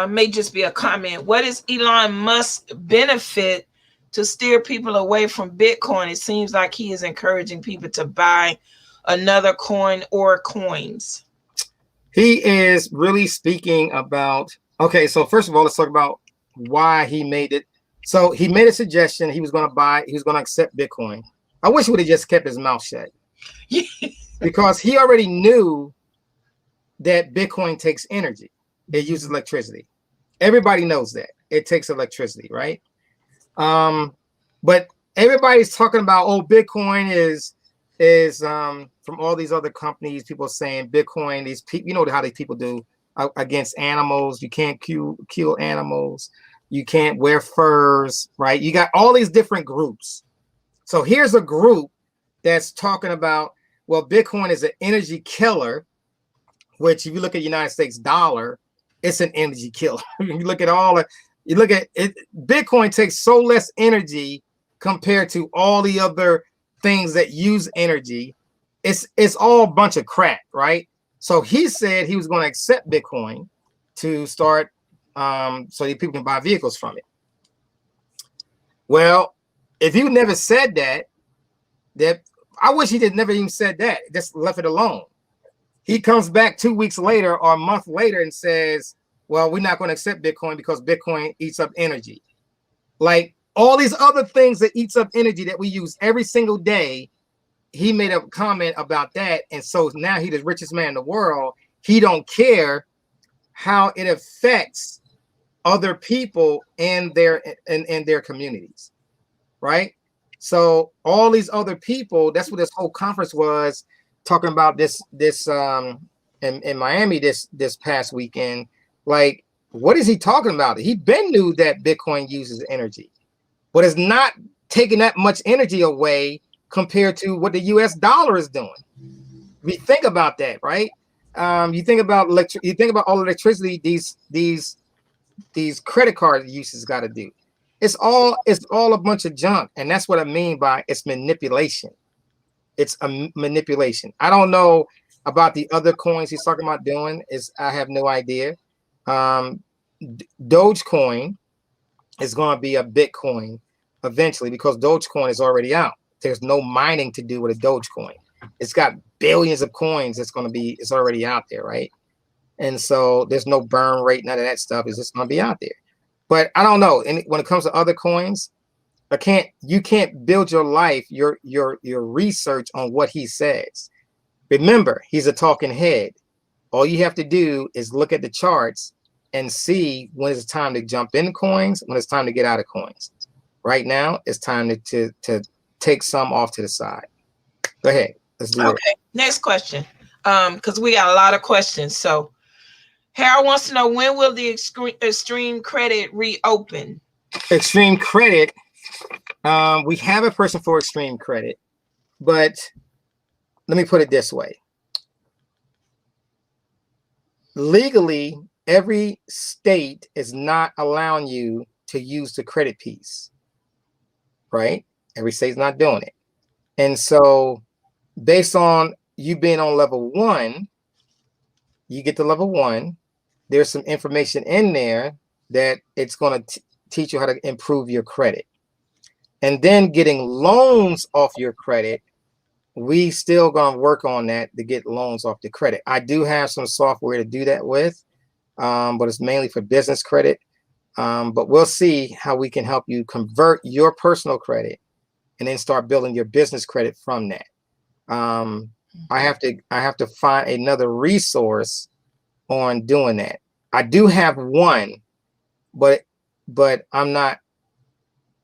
may just be a comment. What is Elon Musk's benefit to steer people away from Bitcoin? It seems like he is encouraging people to buy another coin or coins. He is really speaking about, okay, so first of all, let's talk about why he made it. So he made a suggestion. He was going to accept Bitcoin. I wish he would have just kept his mouth shut. Because he already knew that Bitcoin takes energy. It uses electricity. Everybody knows that. It takes electricity, right? But everybody's talking about, oh, Bitcoin is from all these other companies, people saying Bitcoin, these people, you know how these people do against animals. You can't kill animals. You can't wear furs, right? You got all these different groups. So here's a group that's talking about, well, Bitcoin is an energy killer, which if you look at the United States dollar, it's an energy killer. You look at it, Bitcoin takes so less energy compared to all the other things that use energy. It's all a bunch of crap, right? So he said he was going to accept Bitcoin to start so that people can buy vehicles from it. Well, if you never said that I wish he did never even said that, just left it alone. He comes back 2 weeks later or a month later and says, well, we're not going to accept Bitcoin because Bitcoin eats up energy. Like all these other things that eats up energy that we use every single day, he made a comment about that. And so now he's the richest man in the world. He don't care how it affects other people in their communities, right? So all these other people, that's what this whole conference was talking about this in Miami this past weekend. Like, what is he talking about? He been knew that Bitcoin uses energy, but it's not taking that much energy away compared to what the US dollar is doing. We think about that, right? You think about all electricity these credit card uses got to do. It's all a bunch of junk, and that's what I mean by it's manipulation. It's a manipulation. I don't know about the other coins he's talking about doing. I have no idea. Dogecoin is going to be a Bitcoin eventually because Dogecoin is already out. There's no mining to do with a Dogecoin. It's got billions of coins. It's already out there, right? And so there's no burn rate, none of that stuff. It's just going to be out there. But I don't know. And when it comes to other coins, you can't build your life, your research on what he says. Remember, he's a talking head. All you have to do is look at the charts and see when it's time to jump in coins, when it's time to get out of coins. Right now, it's time to take some off to the side. Go ahead. Let's do it. Okay. Next question. Because we got a lot of questions. So Harold wants to know, when will the extreme credit reopen? Extreme credit. We have a person for extreme credit, but let me put it this way. Legally, every state is not allowing you to use the credit piece, right? Every state's not doing it. And so based on you being on level 1, you get to level 1, there's some information in there that it's going to teach you how to improve your credit. and then getting loans off your credit, we still gonna work on that to get loans off the credit. I do have some software to do that with, but it's mainly for business credit. But we'll see how we can help you convert your personal credit and then start building your business credit from that. I have to find another resource on doing that. I do have one, but I'm not,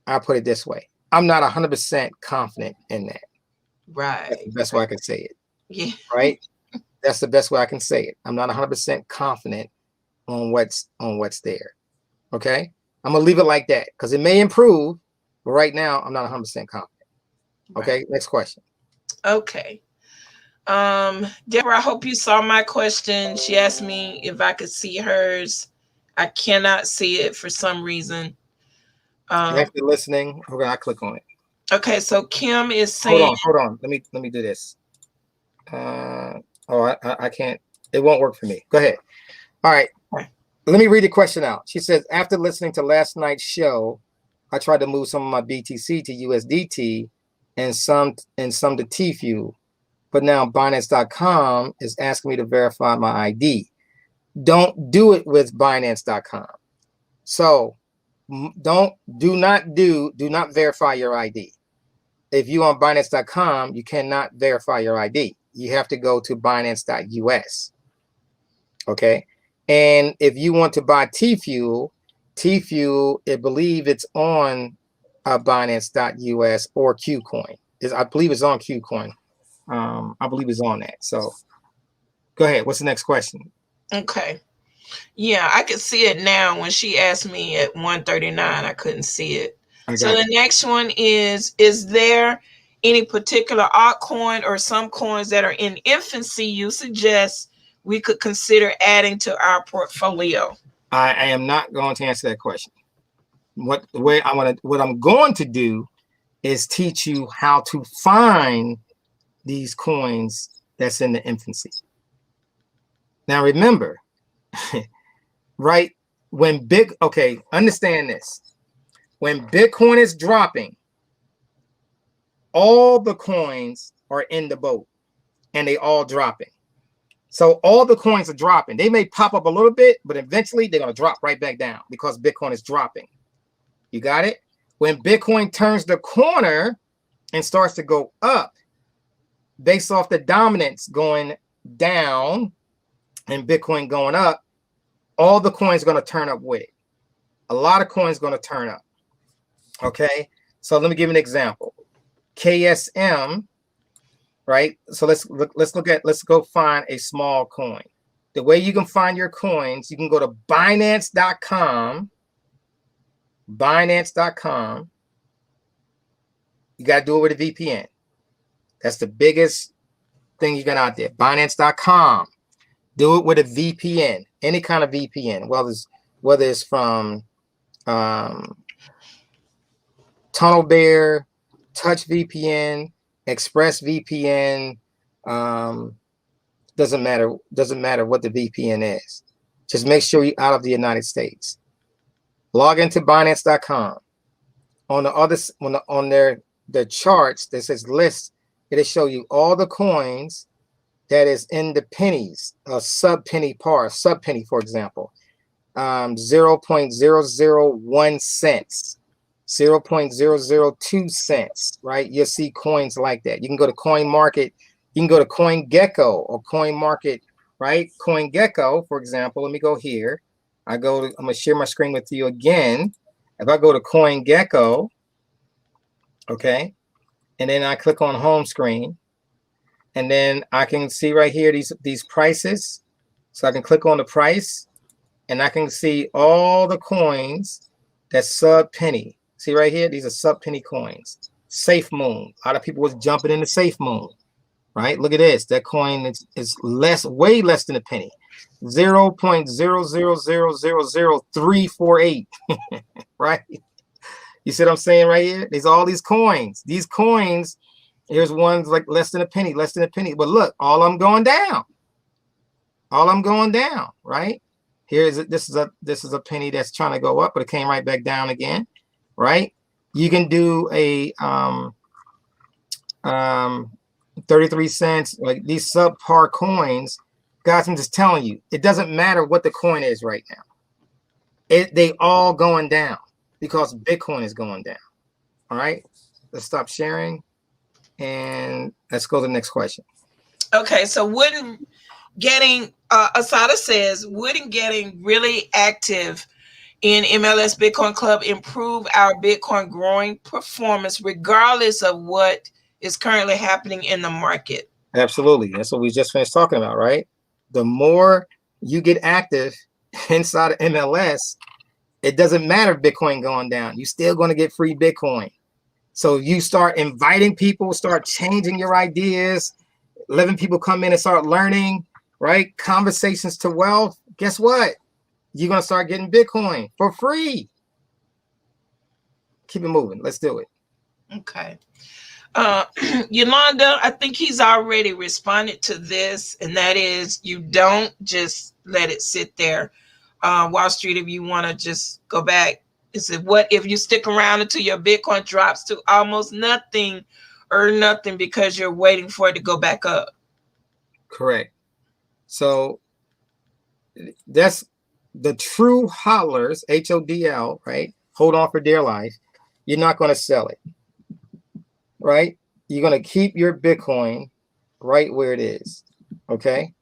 I'll put it this way. I'm not 100% confident in that. Right. That's the best way I can say it. Yeah. Right. That's the best way I can say it. I'm not 100% confident on what's there. Okay. I'm going to leave it like that because it may improve, but right now I'm not 100% confident. Okay. Right. Next question. Okay. Deborah, I hope you saw my question. She asked me if I could see hers. I cannot see it for some reason. After listening, okay, I click on it. Okay, so Kim is saying, hold on. Let me do this. I can't. It won't work for me. Go ahead. All right. Let me read the question out. She says, after listening to last night's show, I tried to move some of my BTC to USDT and some to T-Fuel, but now Binance.com is asking me to verify my ID. Don't do it with Binance.com. So do not verify your ID. If you on Binance.com, you cannot verify your ID. You have to go to Binance.us. Okay. And if you want to buy T-Fuel, I believe it's on Binance.us or Qcoin. I believe it's on Qcoin. I believe it's on that. So go ahead. What's the next question? Okay. Yeah, I could see it now. When she asked me at 1:39, I couldn't see it. So the next one is there any particular altcoin or some coins that are in infancy you suggest we could consider adding to our portfolio? I am not going to answer that question. What I'm going to do is teach you how to find these coins that's in the infancy. Now remember, right? Understand this. When Bitcoin is dropping, all the coins are in the boat and they all dropping. So all the coins are dropping. They may pop up a little bit, but eventually they're going to drop right back down because Bitcoin is dropping. You got it? When Bitcoin turns the corner and starts to go up, based off the dominance going down and Bitcoin going up, all the coins are going to turn up with it. A lot of coins going to turn up. Okay. So let me give you an example. KSM, right? So let's go find a small coin. The way you can find your coins, you can go to Binance.com. Binance.com. You got to do it with a VPN. That's the biggest thing you got out there. Binance.com. Do it with a VPN, any kind of VPN. Whether it's from Tunnel Bear, Touch VPN, Express VPN. Doesn't matter what the VPN is. Just make sure you're out of the United States. Log into Binance.com. On the charts that says list, it'll show you all the coins that is in the pennies, a sub-penny par, sub-penny, for example, 0.001 cents, 0.002 cents, right? You'll see coins like that. You can go to Coin Market, you can go to CoinGecko or Coin Market, right? CoinGecko, for example, let me go here. I'm going to share my screen with you again. If I go to CoinGecko, okay, and then I click on home screen, and then I can see right here these prices. So I can click on the price and I can see all the coins that's sub penny. See right here, these are sub penny coins. Safe Moon. A lot of people was jumping into Safe Moon, right? Look at this. That coin is way less than a penny. 0.0000348. Right? You see what I'm saying right here? There's all these coins. These coins, here's ones like less than a penny. But look, all I'm going down, right? This is a penny that's trying to go up, but it came right back down again, right? You can do a 33 cents, like these subpar coins. Guys, I'm just telling you, it doesn't matter what the coin is right now. They all going down because Bitcoin is going down. All right, let's stop sharing and let's go to the next question. Okay, so wouldn't getting Asada says, wouldn't getting really active in MLS Bitcoin Club improve our Bitcoin growing performance regardless of what is currently happening in the market? Absolutely. That's what we just finished talking about, right? The more you get active inside of MLS, it doesn't matter if Bitcoin going down. You're still going to get free Bitcoin. So you start inviting people, start changing your ideas, letting people come in and start learning, right? Conversations to wealth. Guess what? You're going to start getting Bitcoin for free. Keep it moving. Let's do it. Okay. Yolanda, I think he's already responded to this, and that is you don't just let it sit there. Wall Street, if you want to just go back, it said, what if you stick around until your Bitcoin drops to almost nothing or nothing because you're waiting for it to go back up? Correct. So that's the true hodlers, HODL, right? Hold on for dear life. You're not going to sell it, right? You're going to keep your Bitcoin right where it is, okay?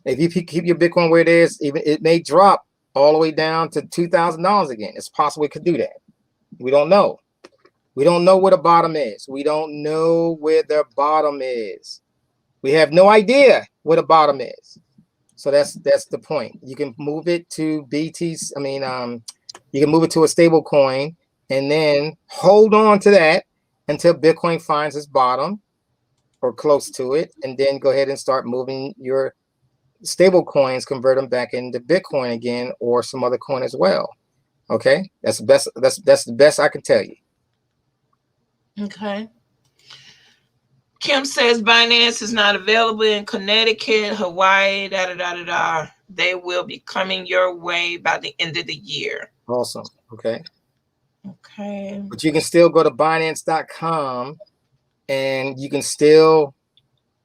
If you keep your Bitcoin where it is, even it may drop all the way down to $2,000 again. It's possible it could do that. We don't know. We don't know where the bottom is. We don't know where the bottom is. We have no idea where the bottom is. So that's the point. You can move it to BTs. I mean, you can move it to a stable coin and then hold on to that until Bitcoin finds its bottom or close to it, and then go ahead and start moving your stable coins, convert them back into Bitcoin again or some other coin as well. Okay, that's the best. That's the best I can tell you. Okay. Kim says Binance is not available in Connecticut, Hawaii, da da da da da. They will be coming your way by the end of the year. Awesome. Okay. Okay. But you can still go to Binance.com and you can still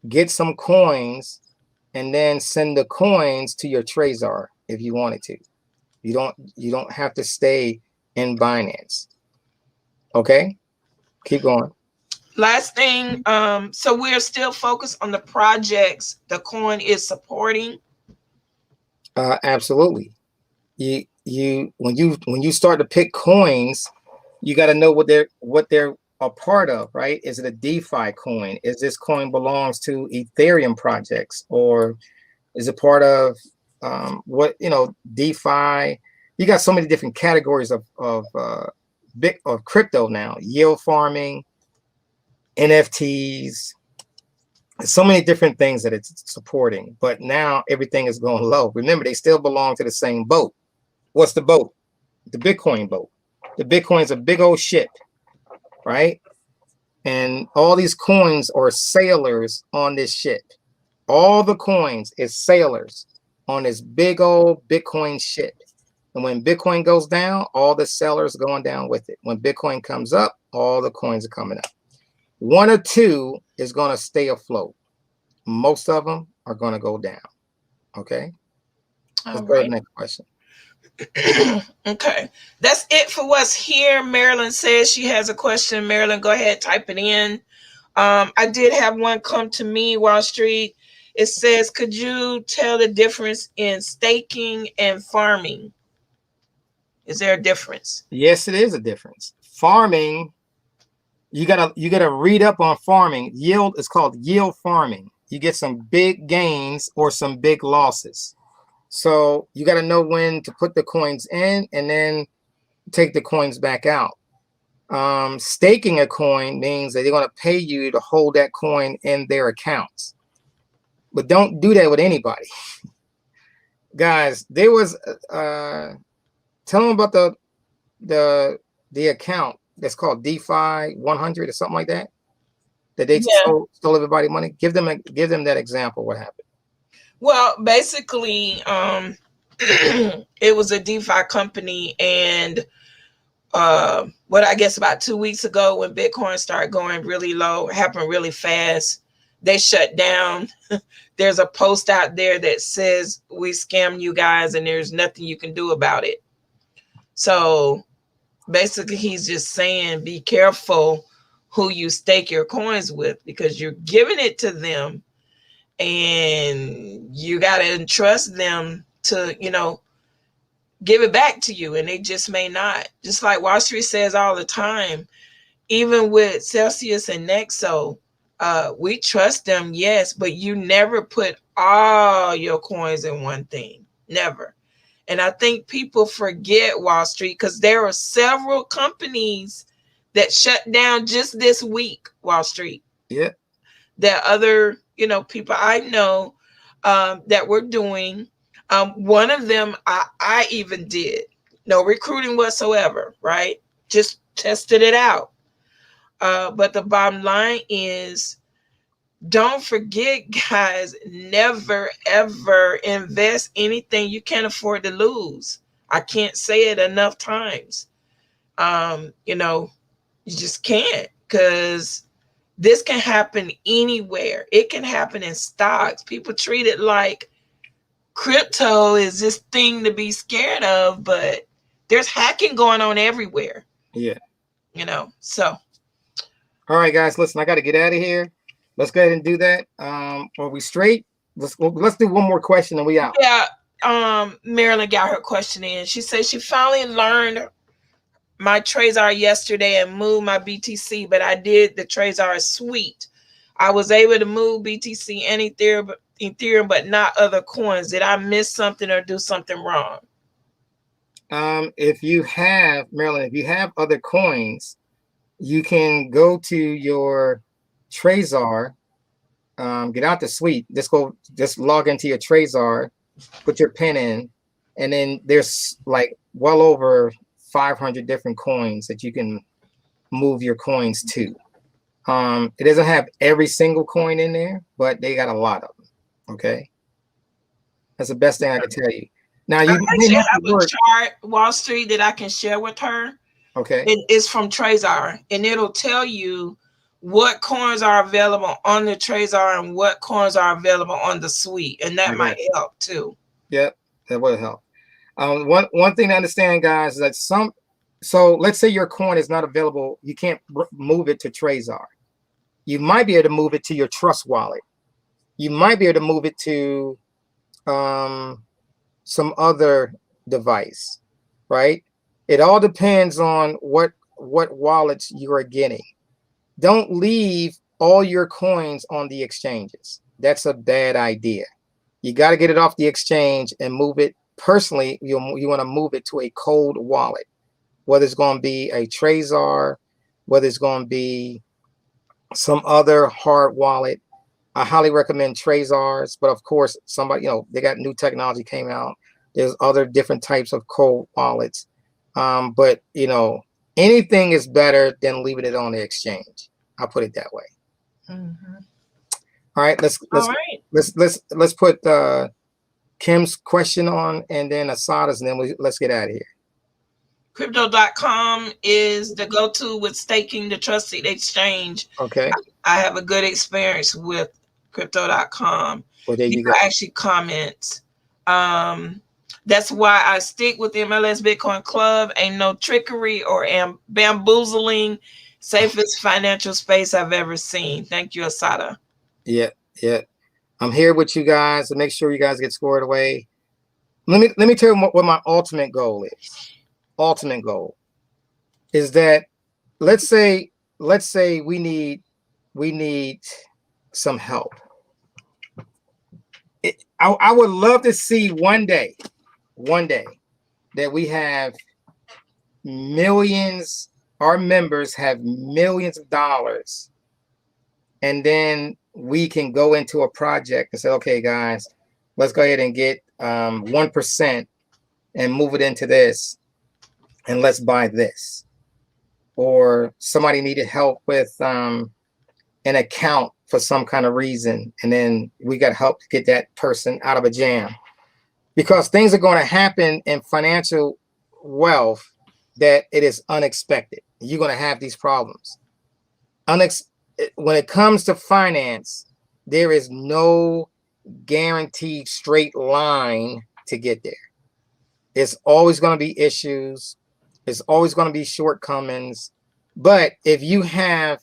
get some coins and then send the coins to your Trezor if you wanted to. You don't have to stay in Binance. Okay, keep going. Last thing, so we're still focused on the projects the coin is supporting. Absolutely. When you start to pick coins, you got to know what they're a part of, right? Is it a DeFi coin? Is this coin belongs to Ethereum projects, or is it part of what DeFi? You got so many different categories of crypto now. Yield farming, NFTs, so many different things that it's supporting. But now everything is going low. Remember, they still belong to the same boat. What's the boat? The Bitcoin boat. The Bitcoin's a big old ship, right? And all these coins are sailors on this ship. All the coins is sailors on this big old Bitcoin ship. And when Bitcoin goes down, all the sailors are going down with it. When Bitcoin comes up, all the coins are coming up. One or two is going to stay afloat. Most of them are going to go down. Okay. Let's go to the next question. Okay, that's it for what's here. Marilyn says she has a question. Marilyn, go ahead, type it in. I did have one come to me, Wall Street. It says, could you tell the difference in staking and farming? Is there a difference? Yes, it is a difference. Farming, you gotta read up on farming. Yield is called yield farming. You get some big gains or some big losses. So you got to know when to put the coins in and then take the coins back out. Staking a coin means that they're going to pay you to hold that coin in their accounts. But don't do that with anybody. Guys, there was tell them about the account that's called DeFi 100 or something like that. That they stole everybody money. Give them that example. What happened? Well, basically, it was a DeFi company, and what I guess about 2 weeks ago when Bitcoin started going really low, happened really fast. They shut down. There's a post out there that says we scammed you guys and there's nothing you can do about it. So basically he's just saying be careful who you stake your coins with, because you're giving it to them and you got to entrust them to, give it back to you, and they just may not. Just like Wall Street says all the time, even with Celsius and Nexo, we trust them, yes, but you never put all your coins in one thing. Never. And I think people forget Wall Street because there are several companies that shut down just this week, Wall Street. Yeah. That other, people I know that were doing. One of them I even did. No recruiting whatsoever, right? Just tested it out. But the bottom line is, don't forget, guys, never, ever invest anything you can't afford to lose. I can't say it enough times. You just can't, because this can happen anywhere. It can happen in stocks. People treat it like crypto is this thing to be scared of, but there's hacking going on everywhere. Yeah. So. All right, guys, listen, I got to get out of here. Let's go ahead and do that. Are we straight? Let's do one more question and we out. Yeah. Marilyn got her question in. She says she finally learned my Trezor yesterday and moved my BTC, but I did the Trezor suite. I was able to move BTC and Ethereum, but not other coins. Did I miss something or do something wrong? If you have, Marilyn, if you have other coins, you can go to your Trezor, get out the suite, just log into your Trezor, put your PIN in, and then there's like well over 500 different coins that you can move your coins to. It doesn't have every single coin in there, but they got a lot of them. Okay, that's the best thing I can tell you. Now you actually have a chart, Wall Street, that I can share with her. Okay, it's from Trezor, and it'll tell you what coins are available on the Trezor and what coins are available on the suite, and that might help too. Yep, that will help. One thing to understand, guys, is that so let's say your coin is not available, you can't move it to Trezor. You might be able to move it to your Trust wallet. You might be able to move it to some other device, right? It all depends on what wallets you are getting. Don't leave all your coins on the exchanges. That's a bad idea. You got to get it off the exchange and move it. Personally, you want to move it to a cold wallet, whether it's going to be a Trezor, whether it's going to be some other hard wallet. I highly recommend Trezors, but of course, somebody, they got new technology came out. There's other different types of cold wallets. But anything is better than leaving it on the exchange. I'll put it that way. Mm-hmm. All right, let's put Kim's question on, and then Asada's, and then let's get out of here. Crypto.com is the go-to with staking, the trusted exchange. Okay. I have a good experience with Crypto.com. Well, there you go. Actually comments. That's why I stick with the MLS Bitcoin Club. Ain't no trickery or bamboozling. Safest financial space I've ever seen. Thank you, Asada. Yeah. I'm here with you guys to make sure you guys get squared away. Let me tell you what my ultimate goal is. Ultimate goal is that let's say we need some help. I would love to see one day that we have millions, our members have millions of dollars, and then we can go into a project and say, okay, guys, let's go ahead and get 1% and move it into this, and let's buy this. Or somebody needed help with an account for some kind of reason, and then we got help to get that person out of a jam. Because things are going to happen in financial wealth that it is unexpected. You're going to have these problems. When it comes to finance, there is no guaranteed straight line to get there. It's always going to be issues. It's always going to be shortcomings. But if you have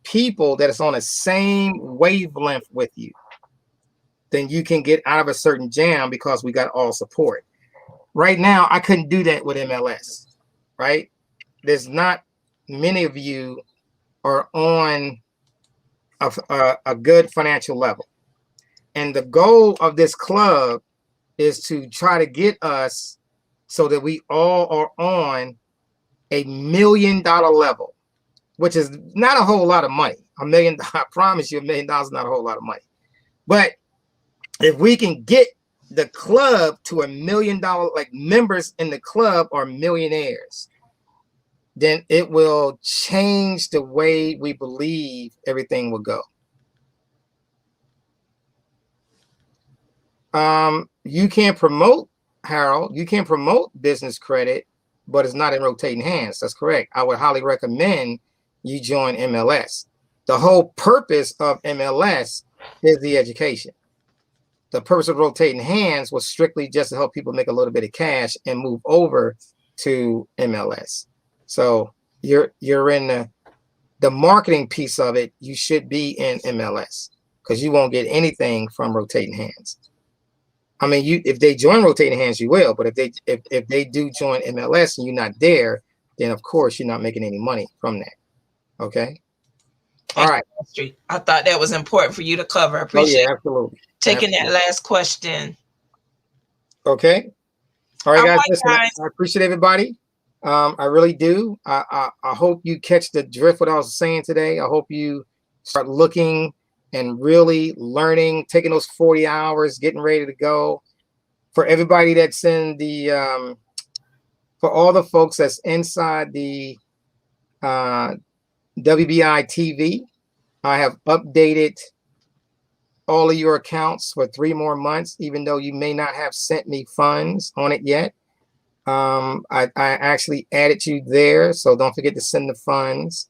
people that is on the same wavelength with you, then you can get out of a certain jam because we got all support. Right now, I couldn't do that with MLS, right? There's not many of you are on a good financial level. And the goal of this club is to try to get us so that we all are on $1 million level, which is not a whole lot of money. $1 million, I promise you, $1 million is not a whole lot of money. But if we can get the club to $1 million, like members in the club are millionaires, then it will change the way we believe everything will go. You can promote, Harold, you can promote business credit, but it's not in rotating hands. That's correct. I would highly recommend you join MLS. The whole purpose of MLS is the education. The purpose of rotating hands was strictly just to help people make a little bit of cash and move over to MLS. So you're in the marketing piece of it. You should be in MLS because you won't get anything from rotating hands. I mean, if they join rotating hands, you will. But if they do join MLS and you're not there, then of course you're not making any money from that. Okay. All right. I thought that was important for you to cover. I appreciate absolutely taking that last question. Okay. All right, guys. Listen, I appreciate everybody. I really do. I hope you catch the drift what I was saying today. I hope you start looking and really learning, taking those 40 hours, getting ready to go. For everybody that's in the, for all the folks that's inside the WBI TV, I have updated all of your accounts for 3 more months, even though you may not have sent me funds on it yet. I actually added you there, so don't forget to send the funds.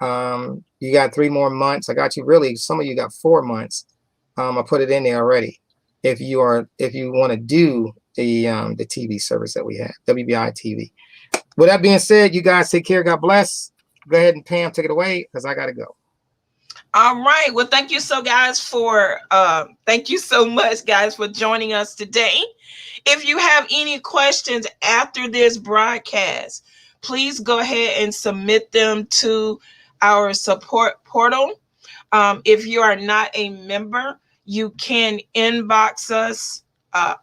You got 3 more months. I got you, really, some of you got 4 months. I put it in there already. If you want to do the TV service that we have, WBI TV. With that being said, you guys take care. God bless. Go ahead and Pam, take it away because I got to go. All right. Well, thank you so much, guys, for joining us today. If you have any questions after this broadcast, please go ahead and submit them to our support portal. If you are not a member, you can inbox us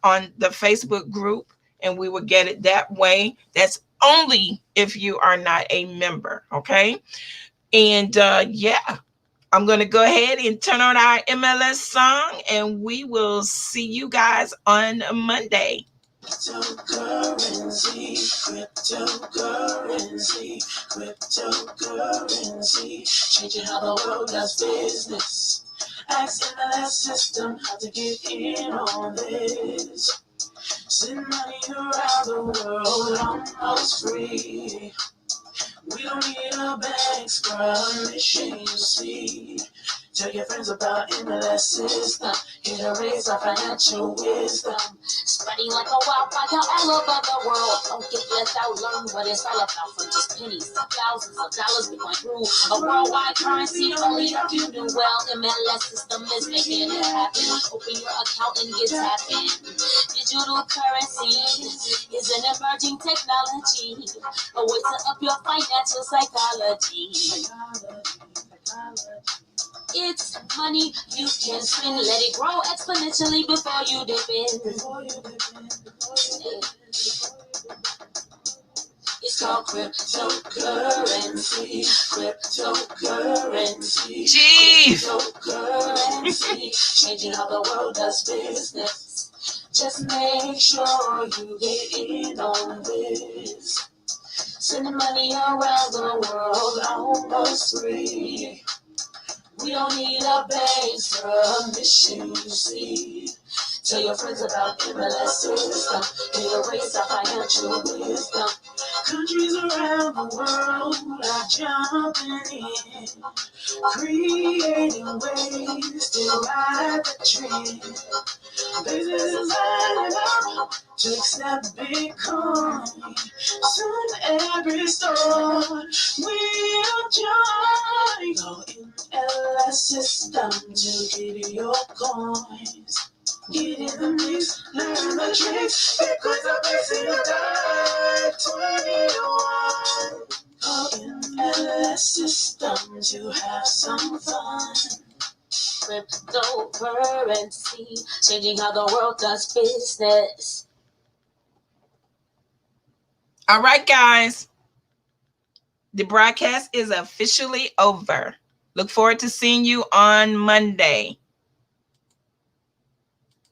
on the Facebook group, and we will get it that way. That's only if you are not a member. Okay. And yeah. I'm going to go ahead and turn on our MLS song, and we will see you guys on Monday. Cryptocurrency, changing how the world does business. Ask MLS system how to get in on this. Send money around the world almost free. We don't need a bank's permission, you see. Tell your friends about MLS system. Here to raise our financial wisdom. Spreading like a wildfire all over the world. Don't get left out, learn what it's all about. From just pennies to thousands of dollars, we going through a worldwide currency. Only if you do well, MLS system is making it happen. Open your account and get tapped in. Digital currency is an emerging technology. A way to up your financial psychology. It's money you can spend. Let it grow exponentially before you dip in. It's called cryptocurrency. Cryptocurrency. Changing how the world does business. Just make sure you get in on this. Sending money around the world almost free. We don't need a bank's permission, you see. Tell your friends about MLS system. It'll raise our financial wisdom. Countries around the world are jumping in, creating ways to ride the trend. Businesses lining up to accept Bitcoin. Soon every store will join. Go in LS system to give you your coins. Get in the mix, learn the tricks. Bitcoin's a basic $21. Go in LS system to have some fun. Cryptocurrency, changing how the world does business. All right, guys. The broadcast is officially over. Look forward to seeing you on Monday.